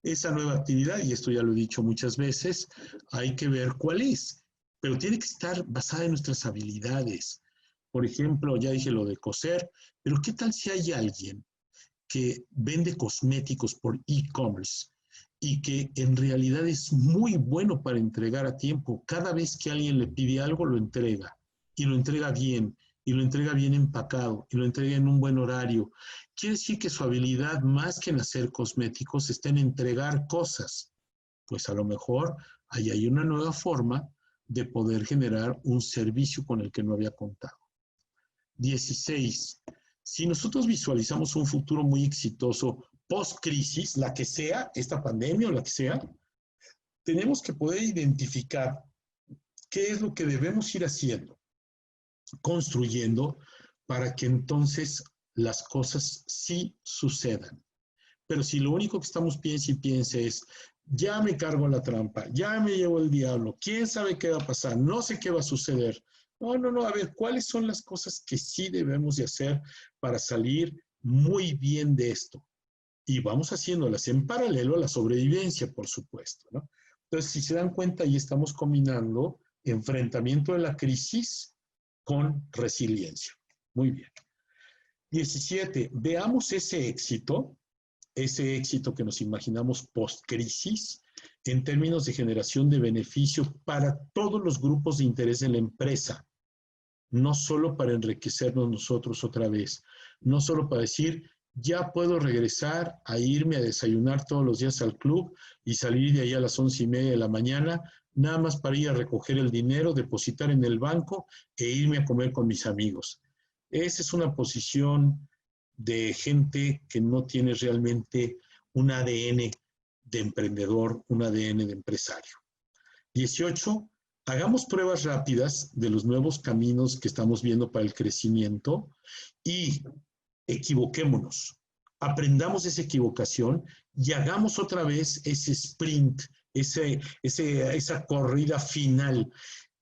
Esa nueva actividad, y esto ya lo he dicho muchas veces, hay que ver cuál es, pero tiene que estar basada en nuestras habilidades. Por ejemplo, ya dije lo de coser, pero ¿qué tal si hay alguien que vende cosméticos por e-commerce y que en realidad es muy bueno para entregar a tiempo. Cada vez que alguien le pide algo, lo entrega, y lo entrega bien, y lo entrega bien empacado, y lo entrega en un buen horario. Quiere decir que su habilidad, más que en hacer cosméticos, está en entregar cosas. Pues a lo mejor ahí hay una nueva forma de poder generar un servicio con el que no había contado. 16. Si nosotros visualizamos un futuro muy exitoso post-crisis, la que sea, esta pandemia o la que sea, tenemos que poder identificar qué es lo que debemos ir haciendo, construyendo, para que entonces las cosas sí sucedan. Pero si lo único que estamos piense y piense es, ya me cargo la trampa, ya me llevo el diablo, quién sabe qué va a pasar, no sé qué va a suceder. No, a ver, ¿cuáles son las cosas que sí debemos de hacer para salir muy bien de esto? Y vamos haciéndolas en paralelo a la sobrevivencia, por supuesto, ¿no? Entonces, si se dan cuenta, ahí estamos combinando enfrentamiento de la crisis con resiliencia. Muy bien. 17. Veamos ese éxito que nos imaginamos post-crisis, en términos de generación de beneficio para todos los grupos de interés en la empresa, no solo para enriquecernos nosotros otra vez, no solo para decir, ya puedo regresar a irme a desayunar todos los días al club y salir de ahí a las 11:30 de la mañana, nada más para ir a recoger el dinero, depositar en el banco e irme a comer con mis amigos. Esa es una posición de gente que no tiene realmente un ADN de emprendedor, un ADN de empresario. 18. Hagamos pruebas rápidas de los nuevos caminos que estamos viendo para el crecimiento y equivoquémonos. Aprendamos esa equivocación y hagamos otra vez ese sprint, esa corrida final,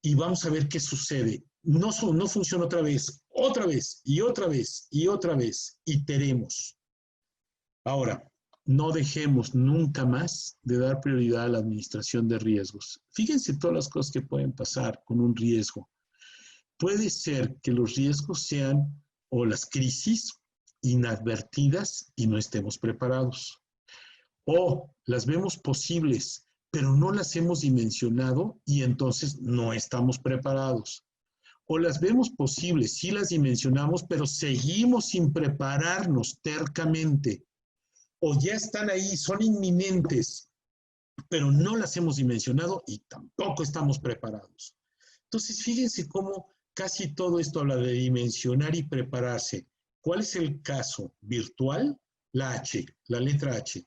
y vamos a ver qué sucede. No funciona otra vez y otra vez y otra vez. Iteremos. Ahora, no dejemos nunca más de dar prioridad a la administración de riesgos. Fíjense todas las cosas que pueden pasar con un riesgo. Puede ser que los riesgos sean, o las crisis, inadvertidas y no estemos preparados. O las vemos posibles, pero no las hemos dimensionado y entonces no estamos preparados. O las vemos posibles, sí las dimensionamos, pero seguimos sin prepararnos tercamente. O ya están ahí, son inminentes, pero no las hemos dimensionado y tampoco estamos preparados. Entonces, fíjense cómo casi todo esto habla de dimensionar y prepararse. ¿Cuál es el caso virtual? La H, la letra H.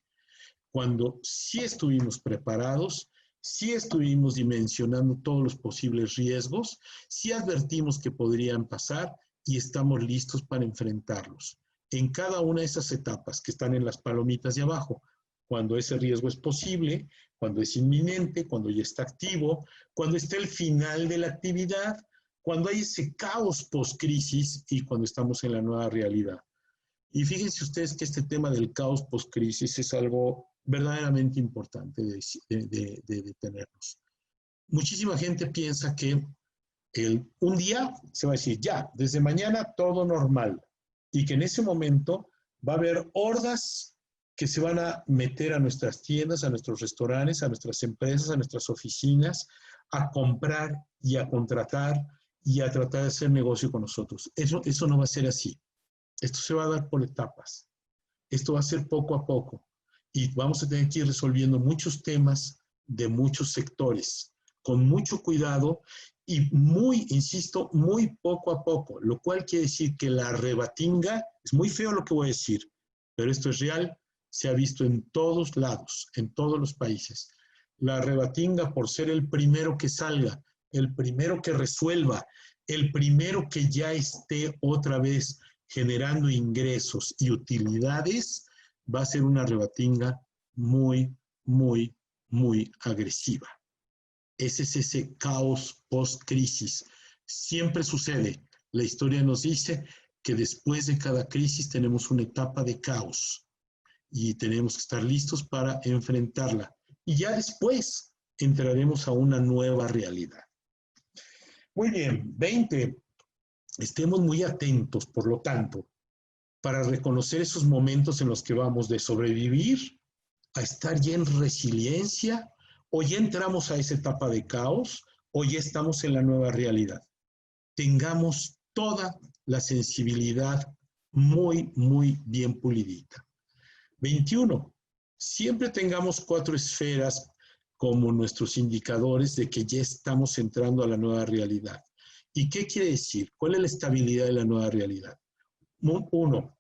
Cuando sí estuvimos preparados, sí estuvimos dimensionando todos los posibles riesgos, sí advertimos que podrían pasar y estamos listos para enfrentarlos. En cada una de esas etapas que están en las palomitas de abajo, cuando ese riesgo es posible, cuando es inminente, cuando ya está activo, cuando está el final de la actividad, cuando hay ese caos post-crisis y cuando estamos en la nueva realidad. Y fíjense ustedes que este tema del caos post-crisis es algo verdaderamente importante de detenernos. Muchísima gente piensa que un día se va a decir, ya, desde mañana todo normal, y que en ese momento va a haber hordas que se van a meter a nuestras tiendas, a nuestros restaurantes, a nuestras empresas, a nuestras oficinas, a comprar y a contratar y a tratar de hacer negocio con nosotros. Eso no va a ser así. Esto se va a dar por etapas. Esto va a ser poco a poco. Y vamos a tener que ir resolviendo muchos temas de muchos sectores, con mucho cuidado y insisto, muy poco a poco, lo cual quiere decir que la rebatinga, es muy feo lo que voy a decir, pero esto es real, se ha visto en todos lados, en todos los países. La rebatinga, por ser el primero que salga, el primero que resuelva, el primero que ya esté otra vez generando ingresos y utilidades, va a ser una rebatinga muy, muy, muy agresiva. Ese es ese caos post-crisis. Siempre sucede. La historia nos dice que después de cada crisis tenemos una etapa de caos y tenemos que estar listos para enfrentarla. Y ya después entraremos a una nueva realidad. Muy bien, 20. Estemos muy atentos, por lo tanto, para reconocer esos momentos en los que vamos de sobrevivir a estar ya en resiliencia, o ya entramos a esa etapa de caos, o ya estamos en la nueva realidad. Tengamos toda la sensibilidad muy, muy bien pulidita. 21. Siempre tengamos 4 esferas como nuestros indicadores de que ya estamos entrando a la nueva realidad. ¿Y qué quiere decir? ¿Cuál es la estabilidad de la nueva realidad? 1.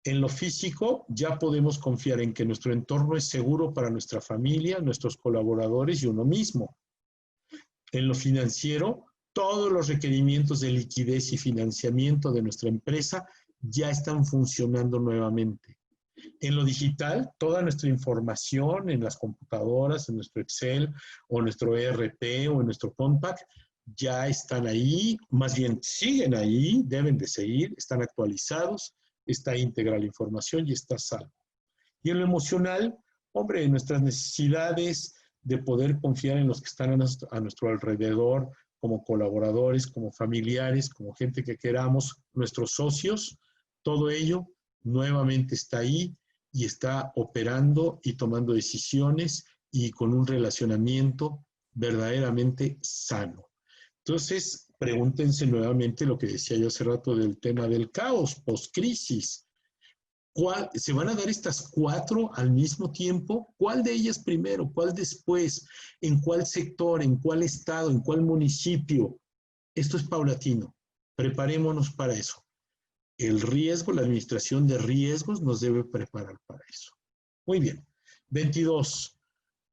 En lo físico ya podemos confiar en que nuestro entorno es seguro para nuestra familia, nuestros colaboradores y uno mismo. En lo financiero, todos los requerimientos de liquidez y financiamiento de nuestra empresa ya están funcionando nuevamente. En lo digital, toda nuestra información en las computadoras, en nuestro Excel o nuestro ERP o en nuestro Compact, ya están ahí, más bien siguen ahí, deben de seguir, están actualizados, está íntegra la información y está salvo. Y en lo emocional, hombre, nuestras necesidades de poder confiar en los que están a nuestro alrededor, como colaboradores, como familiares, como gente que queramos, nuestros socios, todo ello nuevamente está ahí y está operando y tomando decisiones y con un relacionamiento verdaderamente sano. Entonces, pregúntense nuevamente lo que decía yo hace rato del tema del caos, post-crisis. ¿Se van a dar estas 4 al mismo tiempo? ¿Cuál de ellas primero? ¿Cuál después? ¿En cuál sector? ¿En cuál estado? ¿En cuál municipio? Esto es paulatino. Preparémonos para eso. El riesgo, la administración de riesgos nos debe preparar para eso. Muy bien. 22.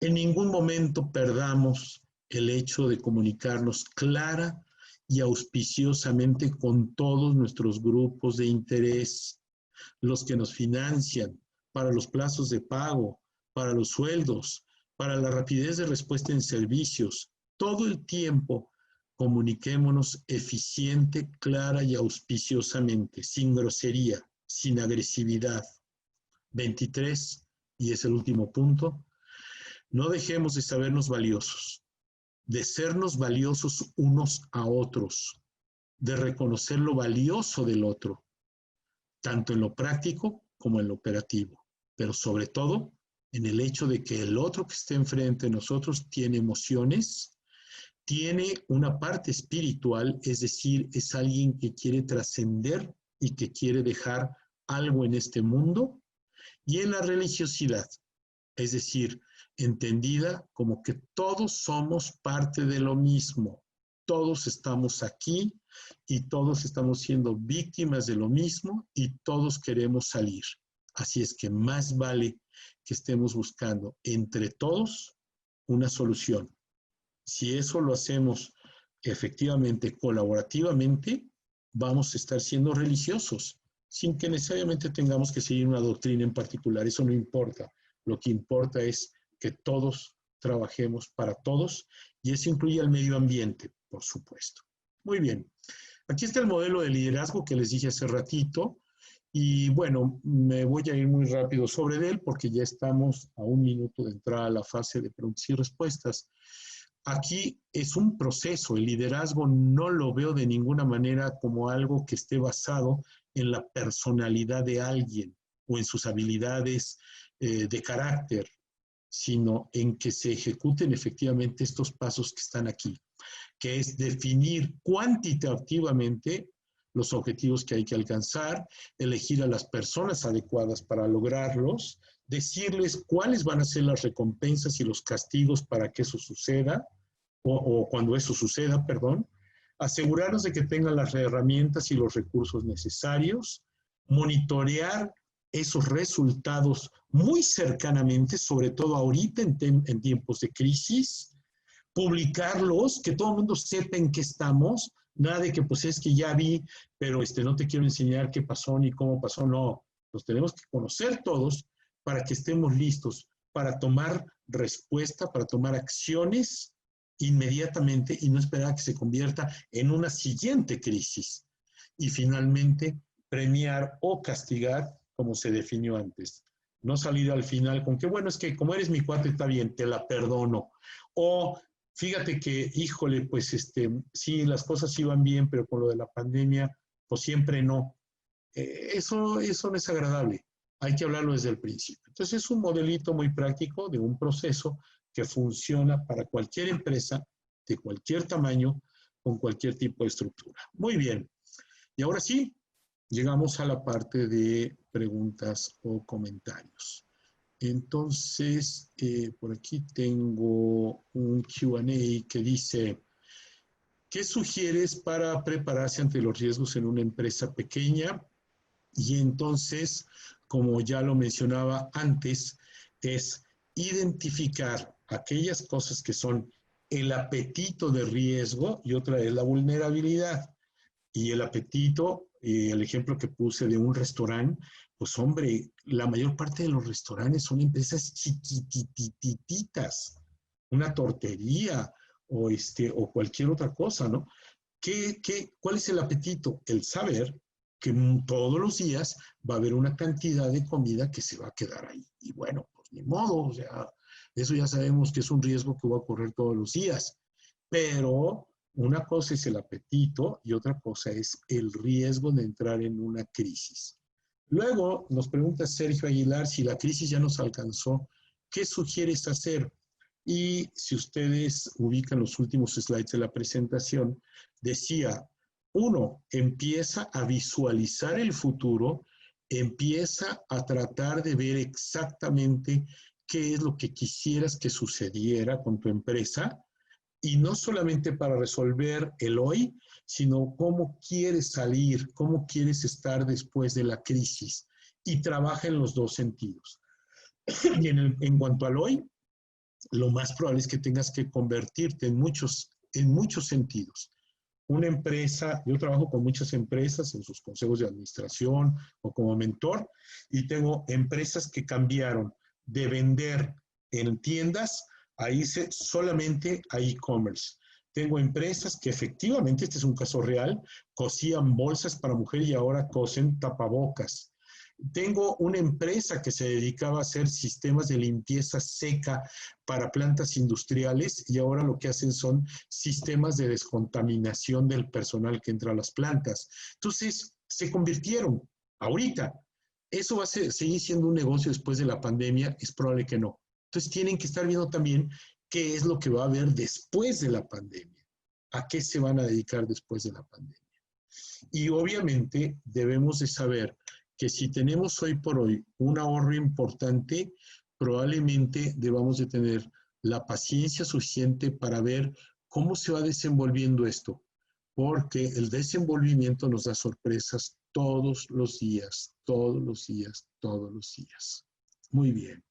En ningún momento perdamos el hecho de comunicarnos clara y auspiciosamente con todos nuestros grupos de interés, los que nos financian, para los plazos de pago, para los sueldos, para la rapidez de respuesta en servicios. Todo el tiempo comuniquémonos eficiente, clara y auspiciosamente, sin grosería, sin agresividad. 23, y es el último punto, no dejemos de sabernos valiosos, de sernos valiosos unos a otros, de reconocer lo valioso del otro, tanto en lo práctico como en lo operativo, pero sobre todo en el hecho de que el otro que esté enfrente de nosotros tiene emociones, tiene una parte espiritual, es decir, es alguien que quiere trascender y que quiere dejar algo en este mundo, y en la religiosidad, es decir, entendida como que todos somos parte de lo mismo, todos estamos aquí y todos estamos siendo víctimas de lo mismo y todos queremos salir. Así es que más vale que estemos buscando entre todos una solución. Si eso lo hacemos efectivamente, colaborativamente, vamos a estar siendo religiosos, sin que necesariamente tengamos que seguir una doctrina en particular. Eso no importa. Lo que importa es que todos trabajemos para todos, y eso incluye al medio ambiente, por supuesto. Muy bien. Aquí está el modelo de liderazgo que les dije hace ratito, y bueno, me voy a ir muy rápido sobre él porque ya estamos a 1 minuto de entrar a la fase de preguntas y respuestas. Aquí es un proceso, el liderazgo no lo veo de ninguna manera como algo que esté basado en la personalidad de alguien o en sus habilidades de carácter, sino en que se ejecuten efectivamente estos pasos que están aquí, que es definir cuantitativamente los objetivos que hay que alcanzar, elegir a las personas adecuadas para lograrlos, decirles cuáles van a ser las recompensas y los castigos para que eso suceda, o cuando eso suceda, perdón, asegurarnos de que tengan las herramientas y los recursos necesarios, monitorear esos resultados muy cercanamente, sobre todo ahorita en tiempos de crisis, publicarlos, que todo el mundo sepa en qué estamos, nada de que pues es que ya vi, pero no te quiero enseñar qué pasó ni cómo pasó, no, los tenemos que conocer todos para que estemos listos para tomar respuesta, para tomar acciones inmediatamente y no esperar a que se convierta en una siguiente crisis. Y finalmente, premiar o castigar como se definió antes. No salir al final con que, bueno, es que como eres mi cuate, está bien, te la perdono. O fíjate que, híjole, pues sí, las cosas iban bien, pero con lo de la pandemia, pues siempre no. Eso no es agradable. Hay que hablarlo desde el principio. Entonces es un modelito muy práctico de un proceso que funciona para cualquier empresa de cualquier tamaño, con cualquier tipo de estructura. Muy bien. Y ahora sí, llegamos a la parte de preguntas o comentarios. Entonces, por aquí tengo un Q&A que dice, ¿qué sugieres para prepararse ante los riesgos en una empresa pequeña? Y entonces, como ya lo mencionaba antes, es identificar aquellas cosas que son el apetito de riesgo y otra es la vulnerabilidad. Y el apetito, el ejemplo que puse de un restaurante, pues hombre, la mayor parte de los restaurantes son empresas chiquitititas, una tortería o cualquier otra cosa, ¿no? ¿Cuál es el apetito? El saber que todos los días va a haber una cantidad de comida que se va a quedar ahí. Y bueno, pues ni modo, o sea, eso ya sabemos que es un riesgo que va a ocurrir todos los días. Pero una cosa es el apetito y otra cosa es el riesgo de entrar en una crisis. Luego nos pregunta Sergio Aguilar si la crisis ya nos alcanzó, ¿qué sugieres hacer? Y si ustedes ubican los últimos slides de la presentación, decía, uno, empieza a visualizar el futuro, empieza a tratar de ver exactamente qué es lo que quisieras que sucediera con tu empresa, y no solamente para resolver el hoy, sino cómo quieres salir, cómo quieres estar después de la crisis. Y trabaja en los dos sentidos. Y en cuanto al hoy, lo más probable es que tengas que convertirte en muchos sentidos. Una empresa, yo trabajo con muchas empresas en sus consejos de administración o como mentor, y tengo empresas que cambiaron de vender en tiendas a irse solamente a e-commerce. Tengo empresas que efectivamente, este es un caso real, cosían bolsas para mujer y ahora cosen tapabocas. Tengo una empresa que se dedicaba a hacer sistemas de limpieza seca para plantas industriales y ahora lo que hacen son sistemas de descontaminación del personal que entra a las plantas. Entonces, se convirtieron. Ahorita, ¿eso va a seguir siendo un negocio después de la pandemia? Es probable que no. Entonces, tienen que estar viendo también qué es lo que va a haber después de la pandemia. ¿A qué se van a dedicar después de la pandemia? Y obviamente debemos de saber que si tenemos hoy por hoy un ahorro importante, probablemente debamos de tener la paciencia suficiente para ver cómo se va desenvolviendo esto, porque el desenvolvimiento nos da sorpresas todos los días, todos los días, todos los días. Muy bien.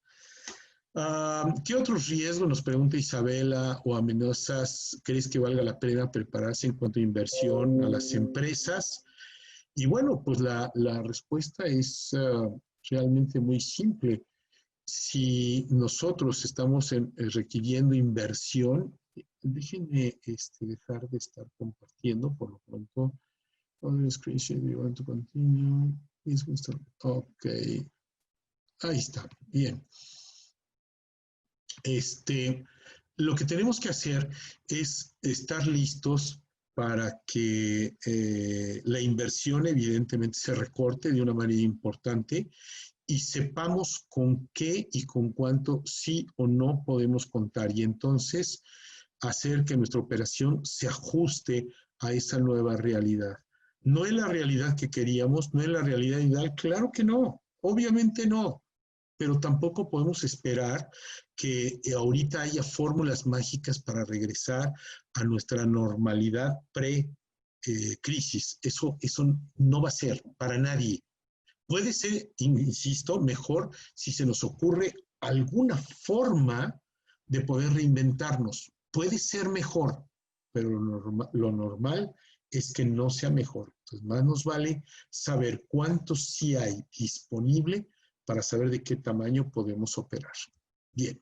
¿Qué otros riesgos, nos pregunta Isabela, o amenazas crees que valga la pena prepararse en cuanto a inversión a las empresas? Y bueno, pues la respuesta es realmente muy simple. Si nosotros estamos requiriendo inversión, déjenme dejar de estar compartiendo por lo pronto. Screen share, you want to continue? Ok, ahí está, bien. Lo que tenemos que hacer es estar listos para que la inversión evidentemente se recorte de una manera importante y sepamos con qué y con cuánto sí o no podemos contar. Y entonces hacer que nuestra operación se ajuste a esa nueva realidad. No es la realidad que queríamos, no es la realidad ideal, claro que no, obviamente no. Pero tampoco podemos esperar que ahorita haya fórmulas mágicas para regresar a nuestra normalidad pre-crisis. Eso no va a ser para nadie. Puede ser, insisto, mejor si se nos ocurre alguna forma de poder reinventarnos. Puede ser mejor, pero lo normal es que no sea mejor. Entonces, más nos vale saber cuánto sí hay disponible para saber de qué tamaño podemos operar. Bien.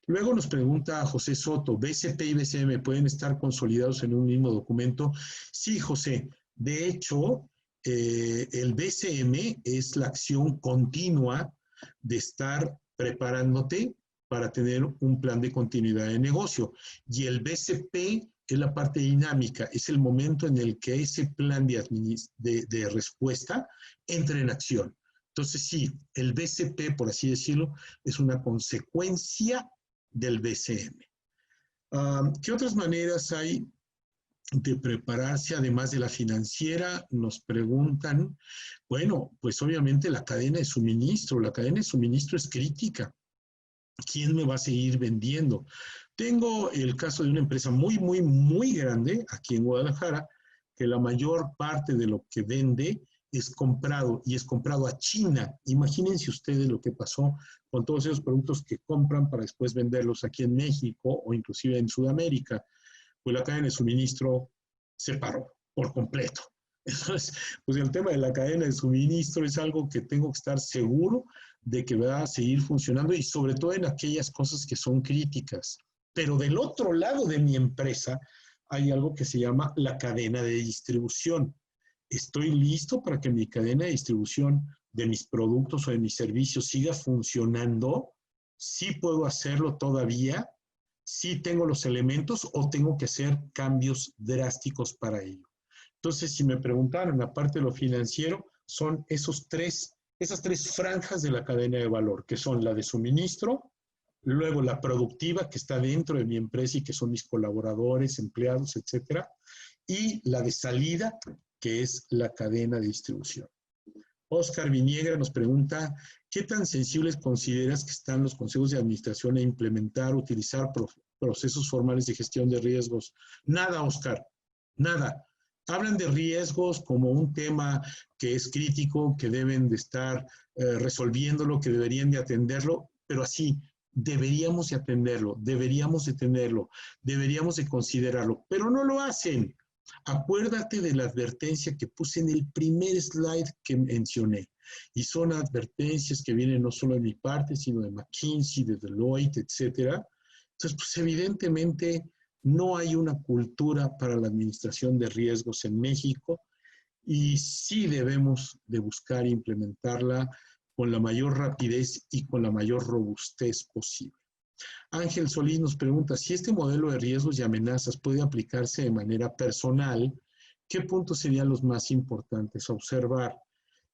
Luego nos pregunta José Soto, ¿BCP y BCM pueden estar consolidados en un mismo documento? Sí, José. De hecho, el BCM es la acción continua de estar preparándote para tener un plan de continuidad de negocio. Y el BCP es la parte dinámica, es el momento en el que ese plan de respuesta entra en acción. Entonces, sí, el BCP, por así decirlo, es una consecuencia del BCM. ¿Qué otras maneras hay de prepararse, además de la financiera? Nos preguntan. Bueno, pues obviamente la cadena de suministro. La cadena de suministro es crítica. ¿Quién me va a seguir vendiendo? Tengo el caso de una empresa muy grande aquí en Guadalajara, que la mayor parte de lo que vende es comprado, y es comprado a China. Imagínense ustedes lo que pasó con todos esos productos que compran para después venderlos aquí en México o inclusive en Sudamérica. Pues la cadena de suministro se paró por completo. Entonces, pues el tema de la cadena de suministro es algo que tengo que estar seguro de que va a seguir funcionando, y sobre todo en aquellas cosas que son críticas. Pero del otro lado de mi empresa hay algo que se llama la cadena de distribución. ¿Estoy listo para que mi cadena de distribución de mis productos o de mis servicios siga funcionando? ¿Sí puedo hacerlo todavía? ¿Sí tengo los elementos o tengo que hacer cambios drásticos para ello? Entonces, si me preguntaran, aparte de lo financiero, son esas tres franjas de la cadena de valor, que son la de suministro, luego la productiva, que está dentro de mi empresa y que son mis colaboradores, empleados, etcétera, y la de salida, que es la cadena de distribución. Oscar Viniegra nos pregunta, ¿qué tan sensibles consideras que están los consejos de administración a implementar, utilizar procesos formales de gestión de riesgos? Nada, Oscar, nada. Hablan de riesgos como un tema que es crítico, que deben de estar resolviéndolo, que deberían de atenderlo, pero así, deberíamos de atenderlo, deberíamos de tenerlo, deberíamos de considerarlo, pero no lo hacen. Acuérdate de la advertencia que puse en el primer slide que mencioné, y son advertencias que vienen no solo de mi parte, sino de McKinsey, de Deloitte, etcétera. Entonces, pues evidentemente no hay una cultura para la administración de riesgos en México, y sí debemos de buscar implementarla con la mayor rapidez y con la mayor robustez posible. Ángel Solís nos pregunta, si este modelo de riesgos y amenazas puede aplicarse de manera personal, ¿qué puntos serían los más importantes a observar?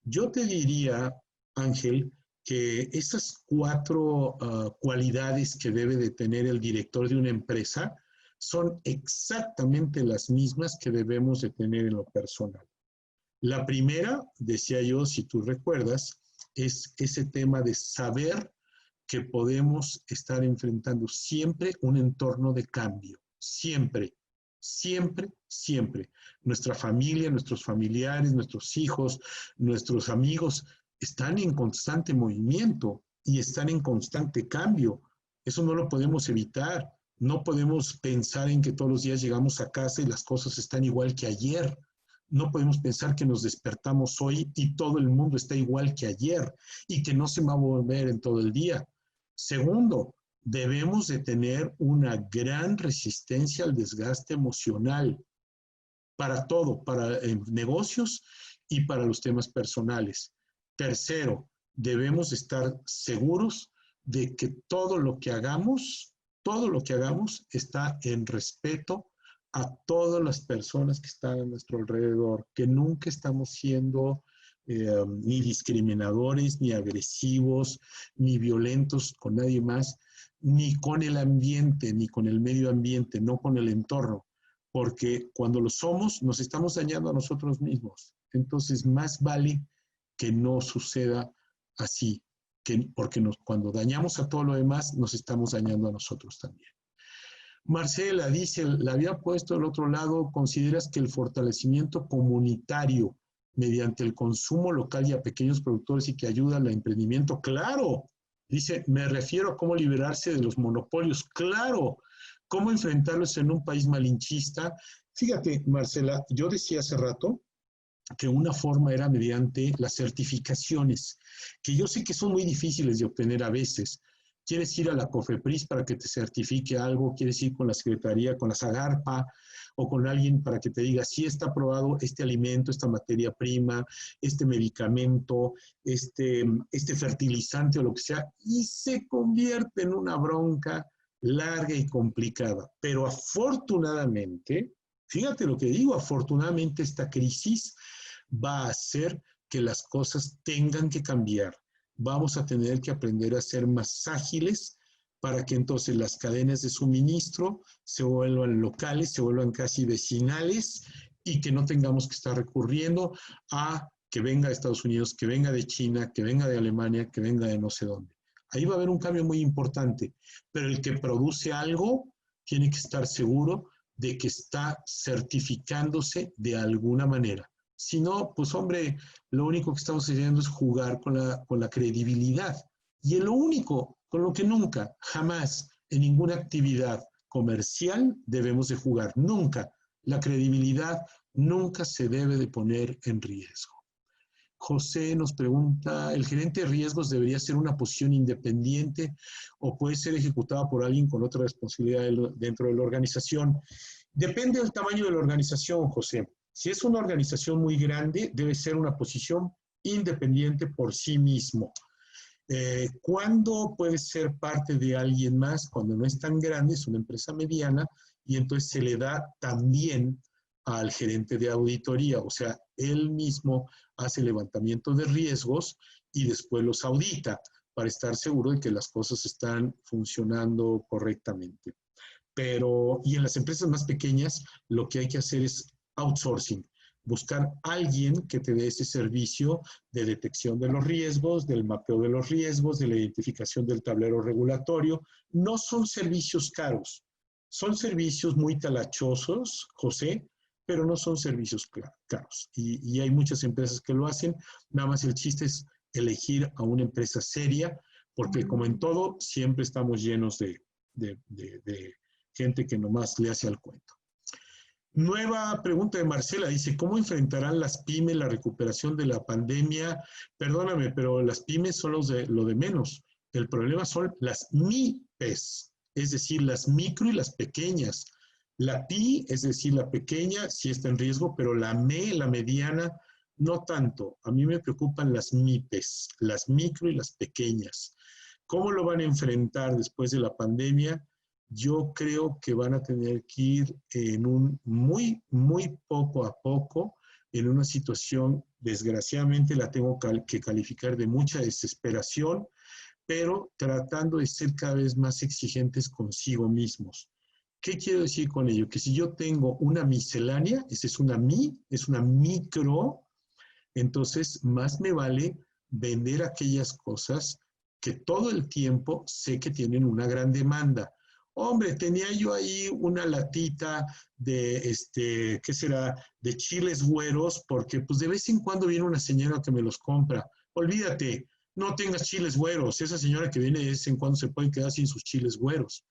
Yo te diría, Ángel, que esas 4 cualidades que debe de tener el director de una empresa son exactamente las mismas que debemos de tener en lo personal. La primera, decía yo, si tú recuerdas, es ese tema de saber que podemos estar enfrentando siempre un entorno de cambio, siempre, siempre, siempre. Nuestra familia, nuestros familiares, nuestros hijos, nuestros amigos están en constante movimiento y están en constante cambio. Eso no lo podemos evitar. No podemos pensar en que todos los días llegamos a casa y las cosas están igual que ayer. No podemos pensar que nos despertamos hoy y todo el mundo está igual que ayer y que no se va a volver en todo el día. Segundo, debemos de tener una gran resistencia al desgaste emocional para todo, para negocios y para los temas personales. Tercero, debemos estar seguros de que todo lo que hagamos está en respeto a todas las personas que están a nuestro alrededor, que nunca estamos siendo ni discriminadores, ni agresivos, ni violentos con nadie más, ni con el ambiente, ni con el medio ambiente, no con el entorno, porque cuando lo somos, nos estamos dañando a nosotros mismos. Entonces, más vale que no suceda así, porque cuando dañamos a todo lo demás, nos estamos dañando a nosotros también. Marcela dice, la había puesto al otro lado, ¿consideras que el fortalecimiento comunitario mediante el consumo local y a pequeños productores y que ayuda al emprendimiento? ¡Claro! Dice, me refiero a cómo liberarse de los monopolios. ¡Claro! ¿Cómo enfrentarlos en un país malinchista? Fíjate, Marcela, yo decía hace rato que una forma era mediante las certificaciones, que yo sé que son muy difíciles de obtener a veces. Quieres ir a la COFEPRIS para que te certifique algo, quieres ir con la Secretaría, con la SAGARPA o con alguien para que te diga si está aprobado este alimento, esta materia prima, este medicamento, este fertilizante o lo que sea, y se convierte en una bronca larga y complicada. Pero afortunadamente, fíjate lo que digo, afortunadamente esta crisis va a hacer que las cosas tengan que cambiar. Vamos a tener que aprender a ser más ágiles para que entonces las cadenas de suministro se vuelvan locales, se vuelvan casi vecinales y que no tengamos que estar recurriendo a que venga de Estados Unidos, que venga de China, que venga de Alemania, que venga de no sé dónde. Ahí va a haber un cambio muy importante, pero el que produce algo tiene que estar seguro de que está certificándose de alguna manera. Si no, pues hombre, lo único que estamos haciendo es jugar con la credibilidad. Y es lo único con lo que nunca, jamás, en ninguna actividad comercial debemos de jugar. Nunca. La credibilidad nunca se debe de poner en riesgo. José nos pregunta, ¿el gerente de riesgos debería ser una posición independiente o puede ser ejecutada por alguien con otra responsabilidad dentro de la organización? Depende del tamaño de la organización, José. Si es una organización muy grande, debe ser una posición independiente por sí mismo. ¿Cuándo puede ser parte de alguien más? Cuando no es tan grande, es una empresa mediana, y entonces se le da también al gerente de auditoría, o sea, él mismo hace levantamiento de riesgos y después los audita para estar seguro de que las cosas están funcionando correctamente. Pero, y en las empresas más pequeñas, lo que hay que hacer es outsourcing, buscar a alguien que te dé ese servicio de detección de los riesgos, del mapeo de los riesgos, de la identificación del tablero regulatorio. No son servicios caros, son servicios muy talachosos, José, pero no son servicios caros. Y hay muchas empresas que lo hacen, nada más el chiste es elegir a una empresa seria, porque como en todo, siempre estamos llenos de gente que nomás le hace al cuento. Nueva pregunta de Marcela, dice, ¿cómo enfrentarán las pymes la recuperación de la pandemia? Perdóname, pero las pymes son lo de menos. El problema son las MIPES, es decir, las micro y las pequeñas. La PI, es decir, la pequeña, sí está en riesgo, pero la la mediana, no tanto. A mí me preocupan las MIPES, las micro y las pequeñas. ¿Cómo lo van a enfrentar después de la pandemia? Yo creo que van a tener que ir en un muy poco a poco, en una situación, desgraciadamente la tengo que calificar de mucha desesperación, pero tratando de ser cada vez más exigentes consigo mismos. ¿Qué quiero decir con ello? Que si yo tengo una miscelánea, esa es una es una micro, entonces más me vale vender aquellas cosas que todo el tiempo sé que tienen una gran demanda. Hombre, tenía yo ahí una latita de, ¿qué será? De chiles güeros, porque pues de vez en cuando viene una señora que me los compra. Olvídate, no tengas chiles güeros. Esa señora que viene de vez en cuando se puede quedar sin sus chiles güeros.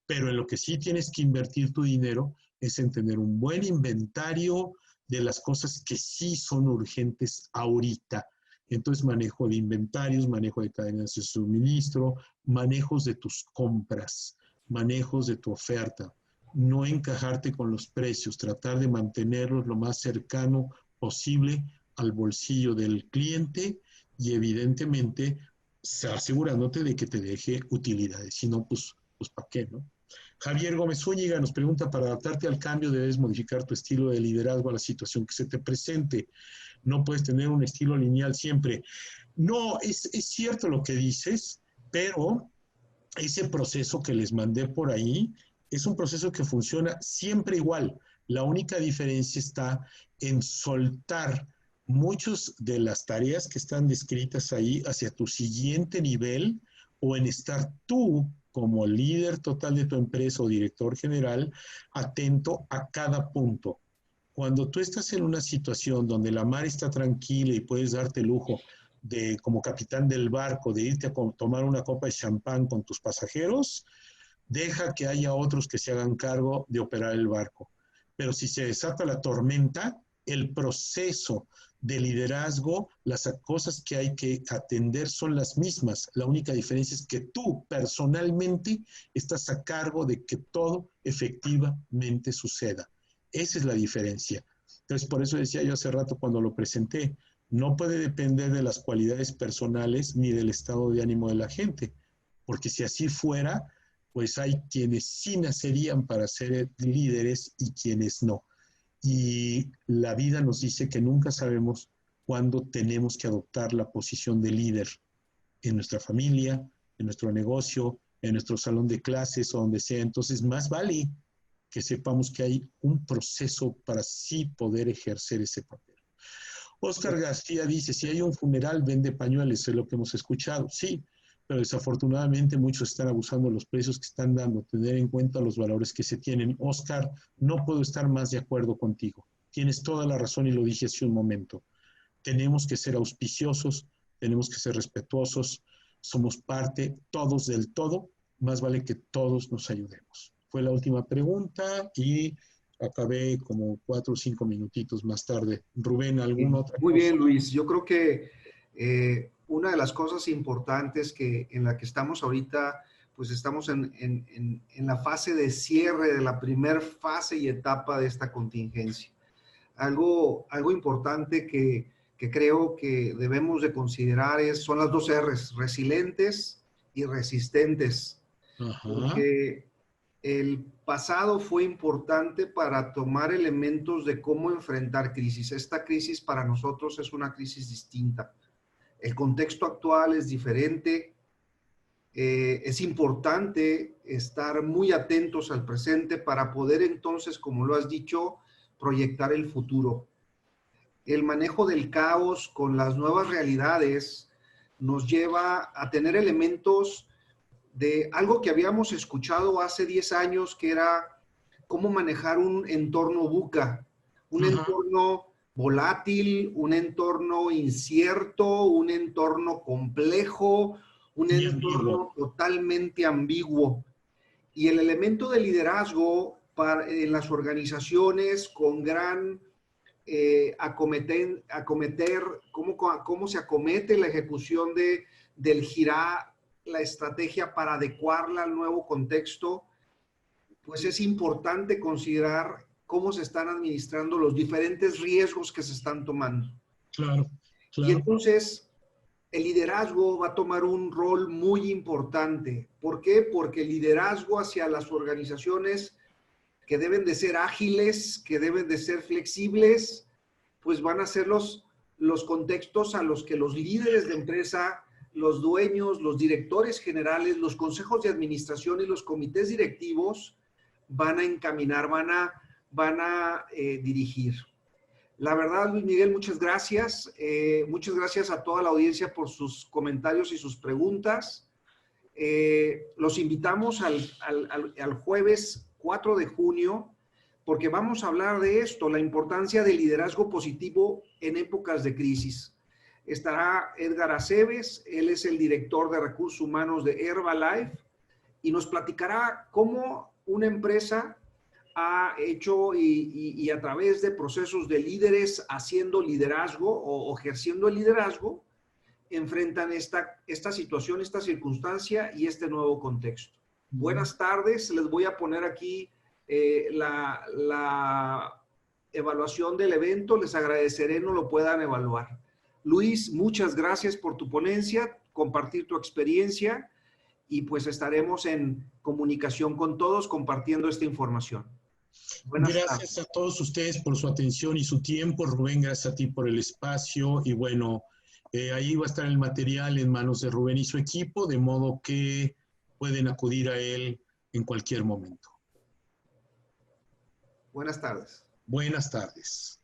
Pero en lo que sí tienes que invertir tu dinero es en tener un buen inventario de las cosas que sí son urgentes ahorita. Entonces, manejo de inventarios, manejo de cadenas de suministro, manejos de tus compras, manejos de tu oferta. No encajarte con los precios, tratar de mantenerlos lo más cercano posible al bolsillo del cliente y evidentemente asegurándote de que te deje utilidades. Si no, pues ¿para qué, no? Javier Gómez Zúñiga nos pregunta, para adaptarte al cambio debes modificar tu estilo de liderazgo a la situación que se te presente. No puedes tener un estilo lineal siempre. No, es cierto lo que dices, pero ese proceso que les mandé por ahí es un proceso que funciona siempre igual. La única diferencia está en soltar muchas de las tareas que están descritas ahí hacia tu siguiente nivel o en estar tú como líder total de tu empresa o director general atento a cada punto. Cuando tú estás en una situación donde la mar está tranquila y puedes darte el lujo de, como capitán del barco, de irte a tomar una copa de champán con tus pasajeros, deja que haya otros que se hagan cargo de operar el barco. Pero si se desata la tormenta, el proceso de liderazgo, las cosas que hay que atender son las mismas. La única diferencia es que tú personalmente estás a cargo de que todo efectivamente suceda. Esa es la diferencia. Entonces, por eso decía yo hace rato cuando lo presenté, no puede depender de las cualidades personales ni del estado de ánimo de la gente, porque si así fuera, pues hay quienes sí nacerían para ser líderes y quienes no. Y la vida nos dice que nunca sabemos cuándo tenemos que adoptar la posición de líder en nuestra familia, en nuestro negocio, en nuestro salón de clases o donde sea. Entonces, más vale que sepamos que hay un proceso para sí poder ejercer ese papel. Oscar García dice, si hay un funeral, vende pañuelos, es lo que hemos escuchado. Sí, pero desafortunadamente muchos están abusando de los precios que están dando, tener en cuenta los valores que se tienen. Oscar, no puedo estar más de acuerdo contigo. Tienes toda la razón y lo dije hace un momento. Tenemos que ser auspiciosos, tenemos que ser respetuosos, somos parte todos del todo, más vale que todos nos ayudemos. Fue la última pregunta y acabé como 4 o 5 minutitos más tarde. Rubén, ¿alguna otra Muy cosa? bien, Luis. Yo creo que una de las cosas importantes en la que estamos ahorita, pues estamos en la fase de cierre de la primer fase y etapa de esta contingencia. Algo importante que creo que debemos de considerar son las dos R's, resilientes y resistentes. Ajá. Porque el pasado fue importante para tomar elementos de cómo enfrentar crisis. Esta crisis para nosotros es una crisis distinta. El contexto actual es diferente. Es importante estar muy atentos al presente para poder entonces, como lo has dicho, proyectar el futuro. El manejo del caos con las nuevas realidades nos lleva a tener elementos de algo que habíamos escuchado hace 10 años, que era cómo manejar un entorno VUCA, un entorno volátil, un entorno incierto, un entorno complejo, un entorno totalmente ambiguo. Y el elemento de liderazgo en las organizaciones con gran acometer cómo se acomete la ejecución del girar la estrategia para adecuarla al nuevo contexto, pues es importante considerar cómo se están administrando los diferentes riesgos que se están tomando. Claro. Y entonces el liderazgo va a tomar un rol muy importante. ¿Por qué? Porque el liderazgo hacia las organizaciones que deben de ser ágiles, que deben de ser flexibles, pues van a ser los contextos a los que los líderes de empresa, los dueños, los directores generales, los consejos de administración y los comités directivos van a encaminar, van a dirigir. La verdad, Luis Miguel, muchas gracias. Muchas gracias a toda la audiencia por sus comentarios y sus preguntas. Los invitamos al jueves 4 de junio, porque vamos a hablar de esto, la importancia del liderazgo positivo en épocas de crisis. Estará Edgar Aceves, él es el director de recursos humanos de Herbalife, y nos platicará cómo una empresa ha hecho y a través de procesos de líderes haciendo liderazgo o ejerciendo el liderazgo, enfrentan esta situación, esta circunstancia y este nuevo contexto. Buenas tardes, les voy a poner aquí la evaluación del evento, les agradeceré no lo puedan evaluar. Luis, muchas gracias por tu ponencia, compartir tu experiencia y pues estaremos en comunicación con todos compartiendo esta información. Gracias a todos ustedes por su atención y su tiempo. Rubén, gracias a ti por el espacio y bueno, ahí va a estar el material en manos de Rubén y su equipo, de modo que pueden acudir a él en cualquier momento. Buenas tardes. Buenas tardes.